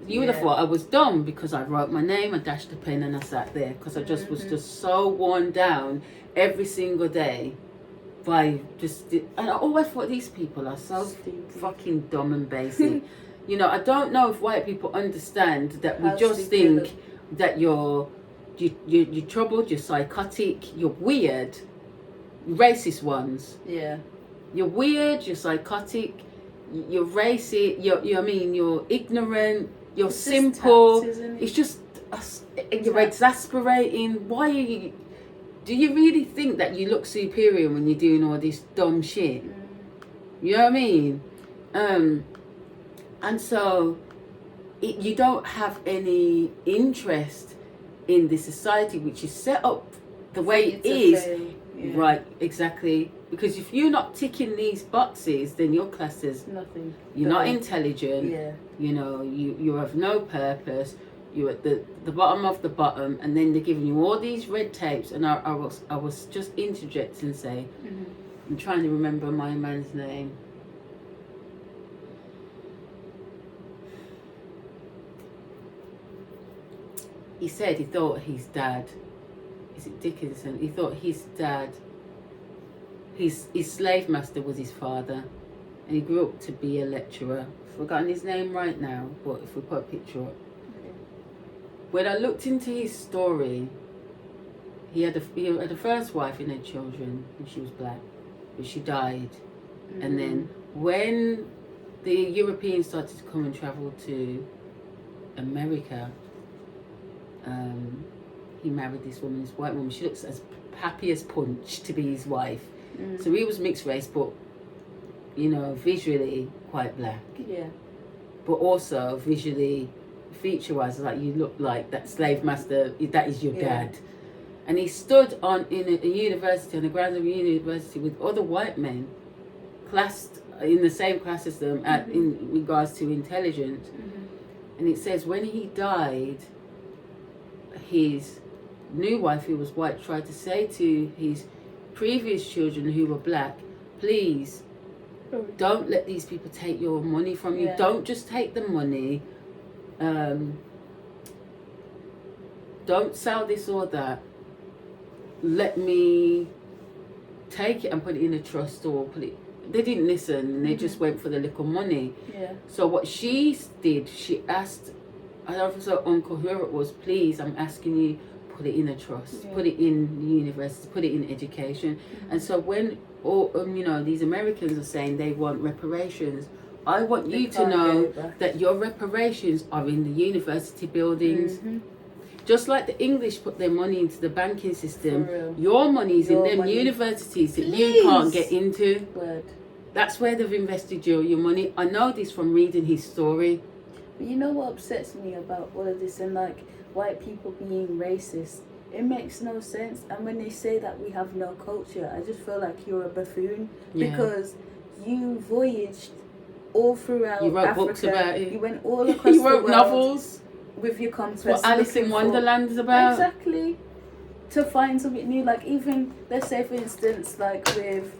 You would have thought I was dumb because I wrote my name, I dashed a pen and I sat there because I just was just so worn down every single day by just. And I always thought these people are so fucking dumb and basic. You know, I don't know if white people understand that we just think that you're troubled, you're psychotic, you're weird. Racist ones. Yeah. You're weird, you're psychotic, you're racist, you're ignorant, you're simple. Tax, isn't it? It's just you're exasperating. Why are you? Do you really think that you look superior when you're doing all this dumb shit? You know what I mean? And so you don't have any interest in the society which is set up the way it is. Yeah. Right, exactly. Because if you're not ticking these boxes, then your class is nothing. You're not intelligent. Yeah. You know, you have no purpose. You're at the bottom of the bottom, and then they're giving you all these red tapes. And I was just interjecting and say, I'm trying to remember my man's name. He said he thought his dad. Is it Dickinson? He thought his dad, his slave master was his father, and he grew up to be a lecturer. I've forgotten his name right now, but if we put a picture up. Okay. When I looked into his story, he had a first wife and had children, and she was black, but she died. And then when the Europeans started to come and travel to America, he married this woman, this white woman. She looks as happy as punch to be his wife. So he was mixed race, but you know, visually quite black. Yeah. But also visually, feature-wise, like you look like that slave master. That is your dad. And he stood in a university, on the grounds of a university, with other white men, classed in the same class as them in regards to intelligence. And it says when he died, his new wife, who was white, tried to say to his previous children who were black, please don't let these people take your money from you. Don't just take the money. Don't sell this or that. Let me take it and put it in a trust or put it. They didn't listen, and they just went for the little money. So what she did, she asked, I don't know if it was her uncle, whoever it was, please, I'm asking you, put it in a trust, put it in the university, put it in education. And so when all you know, these Americans are saying they want reparations, I want you to know that your reparations are in the university buildings. Just like the English put their money into the banking system, your money's in them universities that you can't get into. That's where they've invested your money. I know this from reading his story. But you know what upsets me about all of this and like white people being racist? It makes no sense. And when they say that we have no culture, I just feel like you're a buffoon because you voyaged all throughout You wrote Africa. books about it. You went all across You wrote the world novels. with your compass. What Alice in Wonderland is about. Exactly. To find something new. Like even, let's say for instance, like with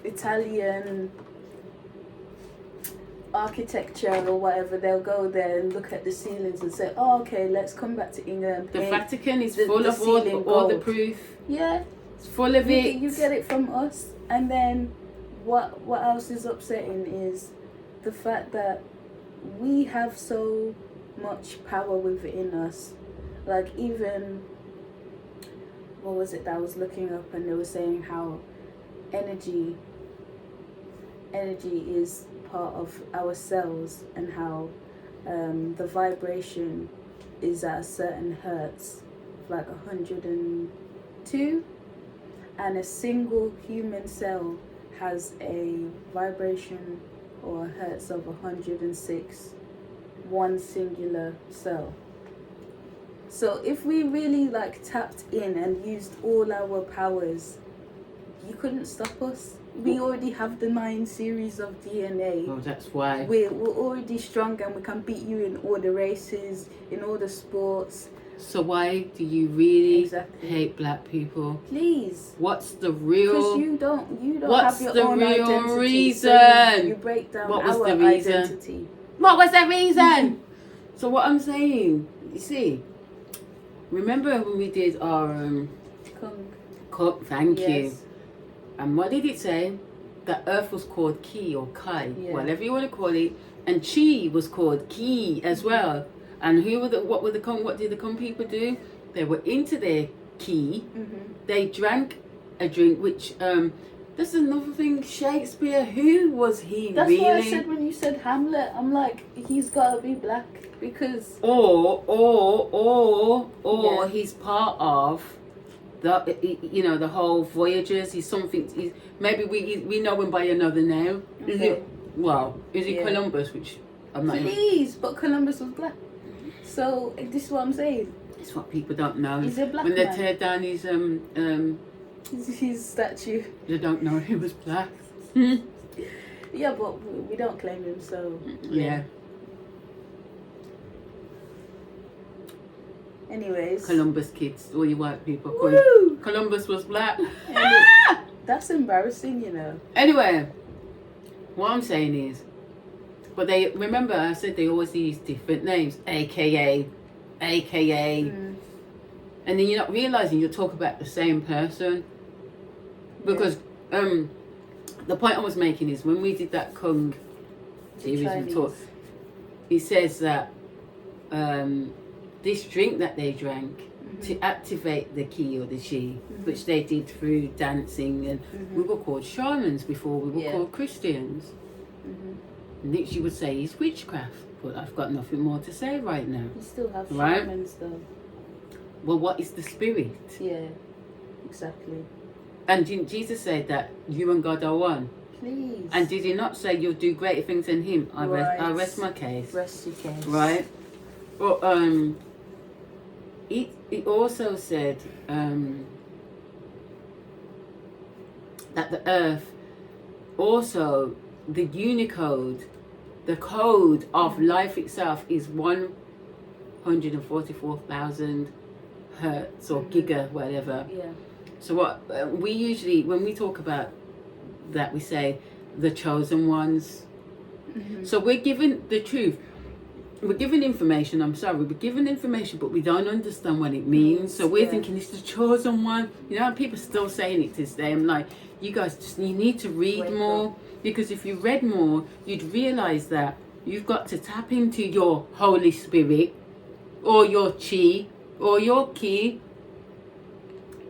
Italian architecture or whatever, they'll go there and look at the ceilings and say, oh, okay, let's come back to England. The Vatican is full of all the proof. Yeah. It's full of it. You get it from us. And then what else is upsetting is the fact that we have so much power within us. Like, even, what was it that I was looking up, and they were saying how energy is part of our cells, and how the vibration is at a certain hertz, like 102, and a single human cell has a vibration or a hertz of 106, one singular cell. So if we really like tapped in and used all our powers, you couldn't stop us. We already have the 9 series of DNA. Oh, that's why. We're already strong, and we can beat you in all the races, in all the sports. So why do you really Exactly. hate black people? Please. What's the real? Because you don't What's have your the own real identity. reason? So you break down What was our the reason? identity. What was the reason? So what I'm saying, you see, remember when we did our thank you. Yes. And what did it say? That Earth was called Ki or Kai, Yeah. whatever you want to call it, and Chi was called Ki as well. And what did the Kung people do? They were into their Ki. They drank a drink which this is another thing. Shakespeare, who was he? That's really? what I said when you said Hamlet. I'm like, he's gotta be black because or Yeah. he's part of the whole voyagers. He's something. Maybe we know him by another name. Is Okay. it? Well, is it Yeah. Columbus? Which I'm not. Please, but Columbus was black. So this is what I'm saying. It's what people don't know. He's a black when they man. tear down his His statue. they don't know he was black. Yeah, but we don't claim him, so Yeah. Anyways. Columbus kids, all you white people. Woo! Columbus was black. That's embarrassing, you know. Anyway, what I'm saying is, but they remember I said they always use different names, AKA, and then you're not realizing you're talking about the same person, because the point I was making is when we did that Kung series we talked, it says that this drink that they drank to activate the Ki or the Chi, which they did through dancing, and we were called shamans before we were called Christians. Next you would say is witchcraft, but I've got nothing more to say right now. You still have Right? shamans though. Well, what is the spirit? Yeah, exactly. And Jesus said that you and God are one. Please. And did he not say you'll do greater things than him? I rest my case. Rest your case. Right? But it also said that the earth, also the Unicode, the code of life itself is 144,000 hertz or giga, whatever. Yeah. So what we usually, when we talk about that, we say the chosen ones. So we're given the truth. We're given information, we're given information, but we don't understand what it means. So we're thinking it's the chosen one. You know, people are still saying it to this day. I'm like, you guys you need to read more. Because if you read more, you'd realize that you've got to tap into your Holy Spirit or your Chi or your Ki,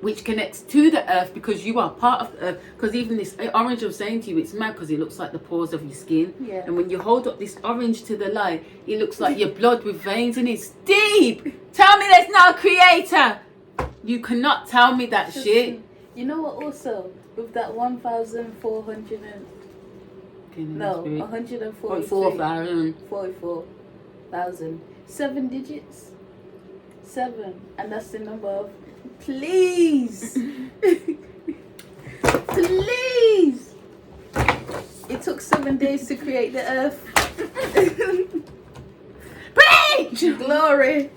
which connects to the earth, because you are part of the earth. Because even this orange I'm saying to you, it's mad because it looks like the pores of your skin. Yeah. And when you hold up this orange to the light, it looks like your blood with veins, and it's deep. Tell me there's no creator. You cannot tell me that shit. You know what also? With that 1,400 and... No, 144,000. 7 digits. 7. And that's the number of... Please! Please! It took 7 days to create the earth. Preach! Glory!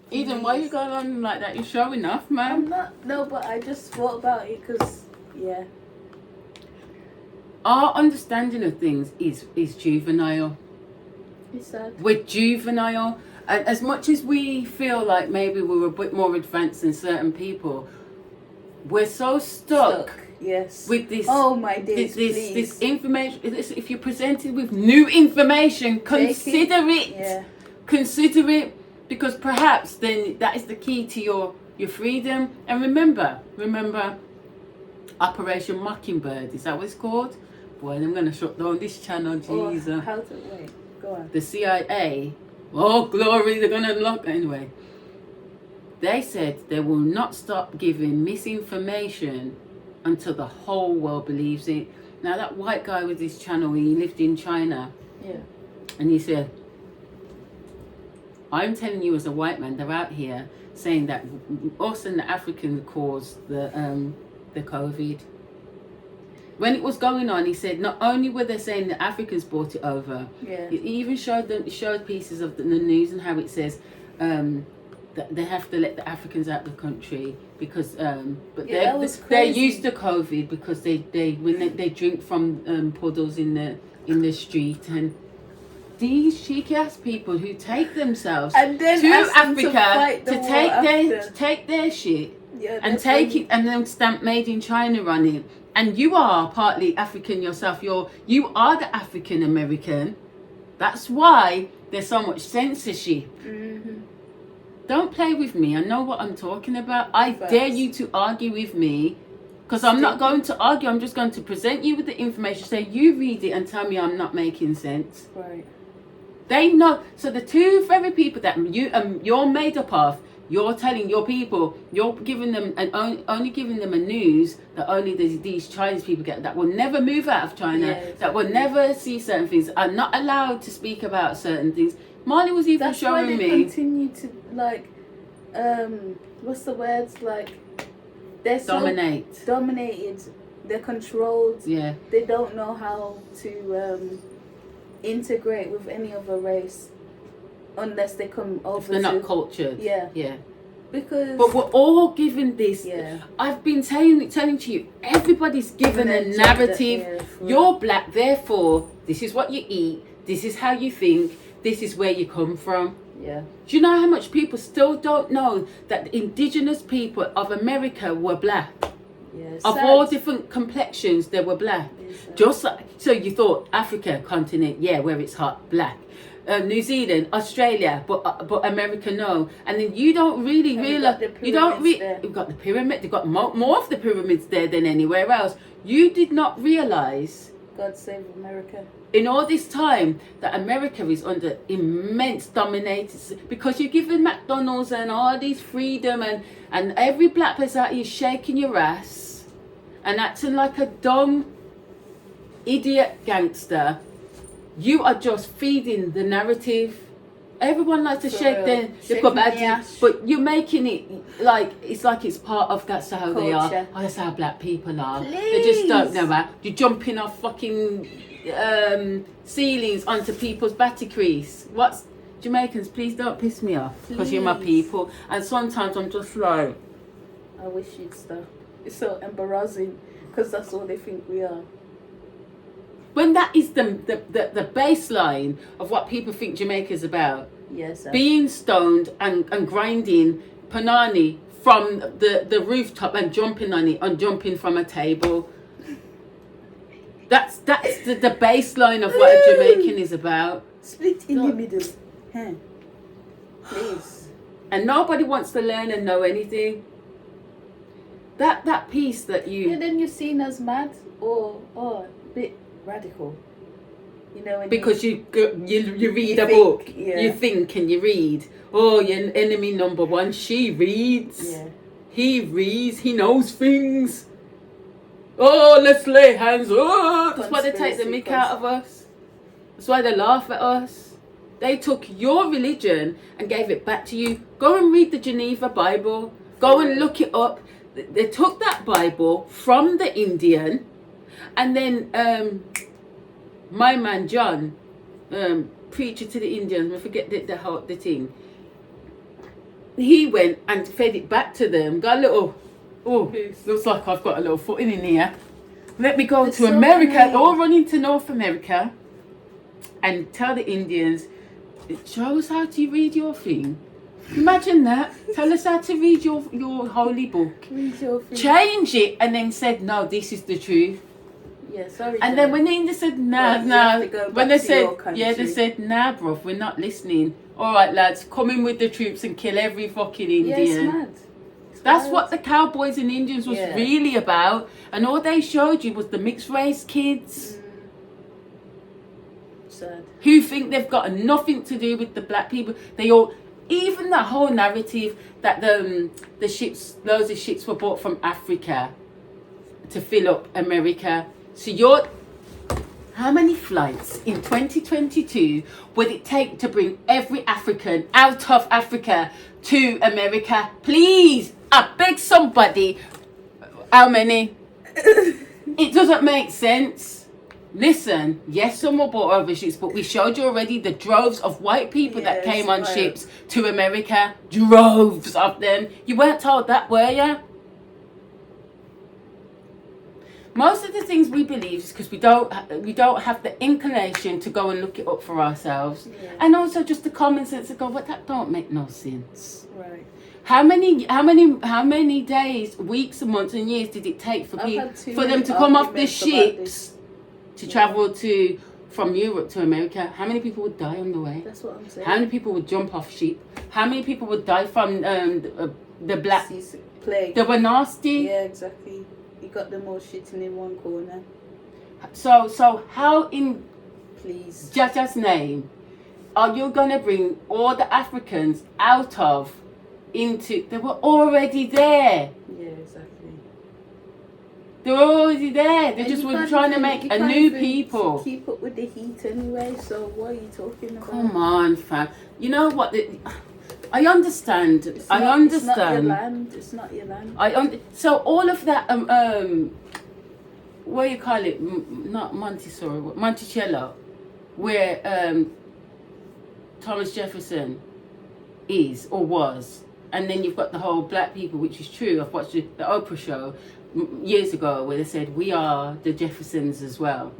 Eden, why you going on like that? You're showing off, man. I'm not... No, but I just thought about it because... Yeah. our understanding of things is juvenile. It's sad. We're juvenile. And as much as we feel like maybe we're a bit more advanced than certain people, we're so stuck. Yes. With this, oh my days, this information. If you're presented with new information, consider it. Yeah. Consider it, because perhaps then that is the key to your freedom. And remember, Operation Mockingbird, is that what it's called? Boy, I'm gonna shut down this channel. Jesus. How to wait? Go on. The CIA. Oh glory! They're gonna unlock anyway. They said they will not stop giving misinformation until the whole world believes it. Now that white guy with his channel, he lived in China. Yeah. And he said, I'm telling you as a white man, they're out here saying that us and the Africans caused the COVID. When it was going on, he said not only were they saying the Africans brought it over, yeah. he even showed pieces of the news and how it says that they have to let the Africans out of the country because they're used to COVID because they drink from puddles in the street, and these cheeky ass people who take themselves and then to Africa to take their shit, yeah, and take it and then stamp made in China on it. And you are partly African yourself. You are the African American. That's why there's so much censorship. Mm-hmm. Don't play with me. I know what I'm talking about. I dare you to argue with me, because I'm not going to argue. I'm just going to present you with the information. Say you read it and tell me I'm not making sense. Right. They know. So the two very people that you're made up of, you're telling your people, you're giving them only giving them a news that only these Chinese people get, that will never move out of China, that will never see certain things, are not allowed to speak about certain things. Marley was even showing me. That's why they continue to what's the words, they're dominated. They're controlled. Yeah. They don't know how to integrate with any other race unless they come over. If they're not cultured. Yeah. Yeah. Because. But we're all given this. Yeah. I've been telling to you, everybody's given a narrative. You're black, therefore this is what you eat. This is how you think. This is where you come from. Yeah. Do you know how much people still don't know that the indigenous people of America were black? Yes. Of all different complexions, they were black. Just like, so you thought Africa continent, yeah, where it's hot, black. New Zealand, Australia, but America, no. And then you don't really realize, you don't you've got the pyramid. They've got more of the pyramids there than anywhere else. You did not realize. God save America. In all this time that America is under immense domination, because you're giving McDonald's and all these freedom, and every black person out here shaking your ass and acting like a dumb idiot gangster. You are just feeding the narrative. Everyone likes to shake their ass, but you're making it like it's part of that's how they are. Oh, that's how black people are. Please. They just don't know that. You're jumping off fucking ceilings onto people's batteries. What's Jamaicans? Please don't piss me off, because you're my people. And sometimes I'm just like, I wish you'd stop. It's so embarrassing because that's all they think we are. When that is the baseline of what people think Jamaica's about. Yes. Being stoned and grinding panani from the rooftop and jumping on it and jumping from a table. That's the baseline of what a Jamaican is about. Split in the middle. Huh. Please. And nobody wants to learn and know anything. That piece that you... Yeah, then you're seen as mad or a bit radical. You know, because you read a book, you think and you read. Oh, your enemy number one, she reads. Yeah. He reads, he knows things. Oh, let's lay hands. Oh, that's why they take the mick out of us. That's why they laugh at us. They took your religion and gave it back to you. Go and read the Geneva Bible. Go and look it up. They took that Bible from the Indian, and then my man John, preacher to the Indians, I forget the thing. He went and fed it back to them. Got a little, looks like I've got a little footing in here. Let me go There's to so America, many. all running to North America, and tell the Indians, show us how to read your thing. Imagine that. Tell us how to read your holy book. Read your thing. Change it, and then said, no, this is the truth. Yeah, sorry. And then when the Indians said, nah, But you have to go when back they to your said, country. yeah, they said, nah, bruv, we're not listening. All right, lads, come in with the troops and kill every fucking Indian. Yeah, it's mad. That's mad. what the Cowboys and Indians was Yeah. really about. And all they showed you was the mixed race kids Sad. who think they've got nothing to do with the black people. They all, even the whole narrative that the ships, loads of ships were bought from Africa to fill up America. So how many flights in 2022 would it take to bring every African out of Africa to America? Please, I beg somebody. How many? It doesn't make sense. Listen, yes, some were bought over ships, but we showed you already the droves of white people that Yes, came on right. ships to America. Droves of them. You weren't told that, were you? Most of the things we believe is because we don't have the inclination to go and look it up for ourselves, and also just the common sense to go, but that don't make no sense. Right. How many days, weeks, and months, and years did it take for them to come off the ships to travel from Europe to America? How many people would die on the way? That's what I'm saying. How many people would jump off ship? How many people would die from the black plague? They were nasty. Yeah, exactly. You got them all shitting in one corner. So how in Please. Jaja's name are you gonna bring all the Africans out of into? They were already there. Yeah, exactly. They were already there. They And just you were can't trying to even- make you a can't new even people. keep up with the heat anyway. So what are you talking about? Come on, fam. You know what? I understand. It's I not- understand. It's not your land. It's not your land. So all of that what you call it? Not Montessori, Monticello, where Thomas Jefferson is or was, and then you've got the whole black people, which is true. I've watched the Oprah show years ago where they said we are the Jeffersons as well.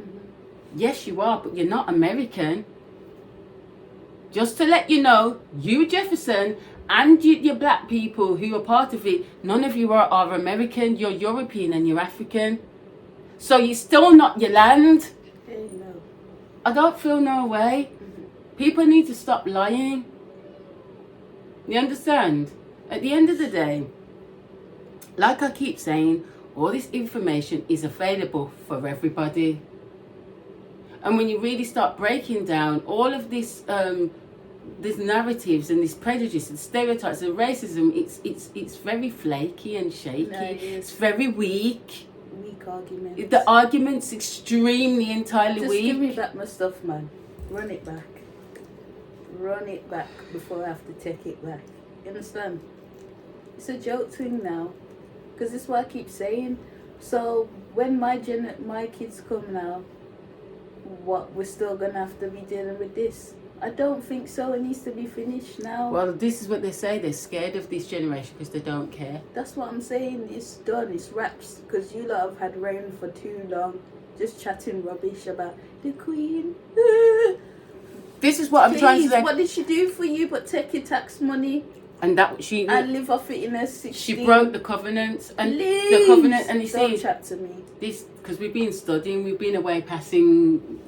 Yes, you are, but you're not American. Just to let you know, you Jefferson and your black people who are part of it, none of you are American. You're European and you're African. So you're still not your land. Hey, no. I don't feel no way. People need to stop lying. You understand? At the end of the day, like I keep saying, all this information is available for everybody. And when you really start breaking down all of this, these narratives and these prejudices and stereotypes and racism, it's very flaky and shaky. No, it is. It's very weak. Weak arguments. The argument's extremely entirely Just weak. give me back my stuff, man. Run it back. Run it back before I have to take it back. You understand? It's a joke thing now. Because this is what I keep saying. So when my kids come now, what, we're still going to have to be dealing with this? I don't think so. It needs to be finished now. Well, this is what they say. They're scared of this generation because they don't care. That's what I'm saying. It's done. It's wraps. Because you lot have had reign for too long. Just chatting rubbish about the Queen. This is what I'm trying to say. What did she do for you but take your tax money And that she and live off it in her 60s? she broke the covenants and Please, the covenant. And you don't see chat to me. this because we've been studying, we've been away passing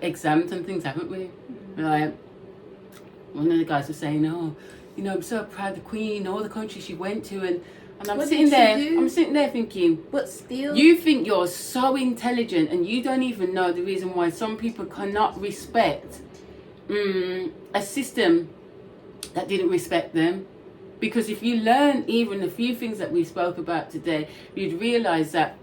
exams and things, haven't we? Like one of the guys was saying, "Oh, you know, I'm so proud of the Queen, all the countries she went to," and I'm What sitting did she there. do? I'm sitting there thinking. But still, You think you're so intelligent and you don't even know the reason why some people cannot respect a system that didn't respect them. Because if you learn even a few things that we spoke about today, you'd realise that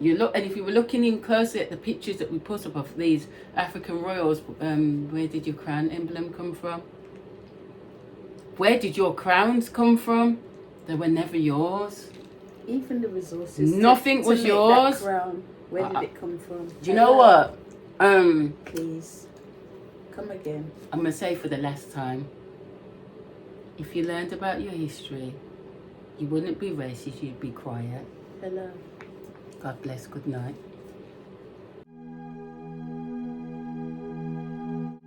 and if you were looking in closely at the pictures that we put up of these African royals, where did your crown emblem come from? Where did your crowns come from? They were never yours. even the resources. Nothing to was make yours. That crown, where did it come from? Do you know what? Please, come again. I'm going to say for the last time, if you learned about your history, you wouldn't be racist, you'd be quiet. Hello. God bless, good night.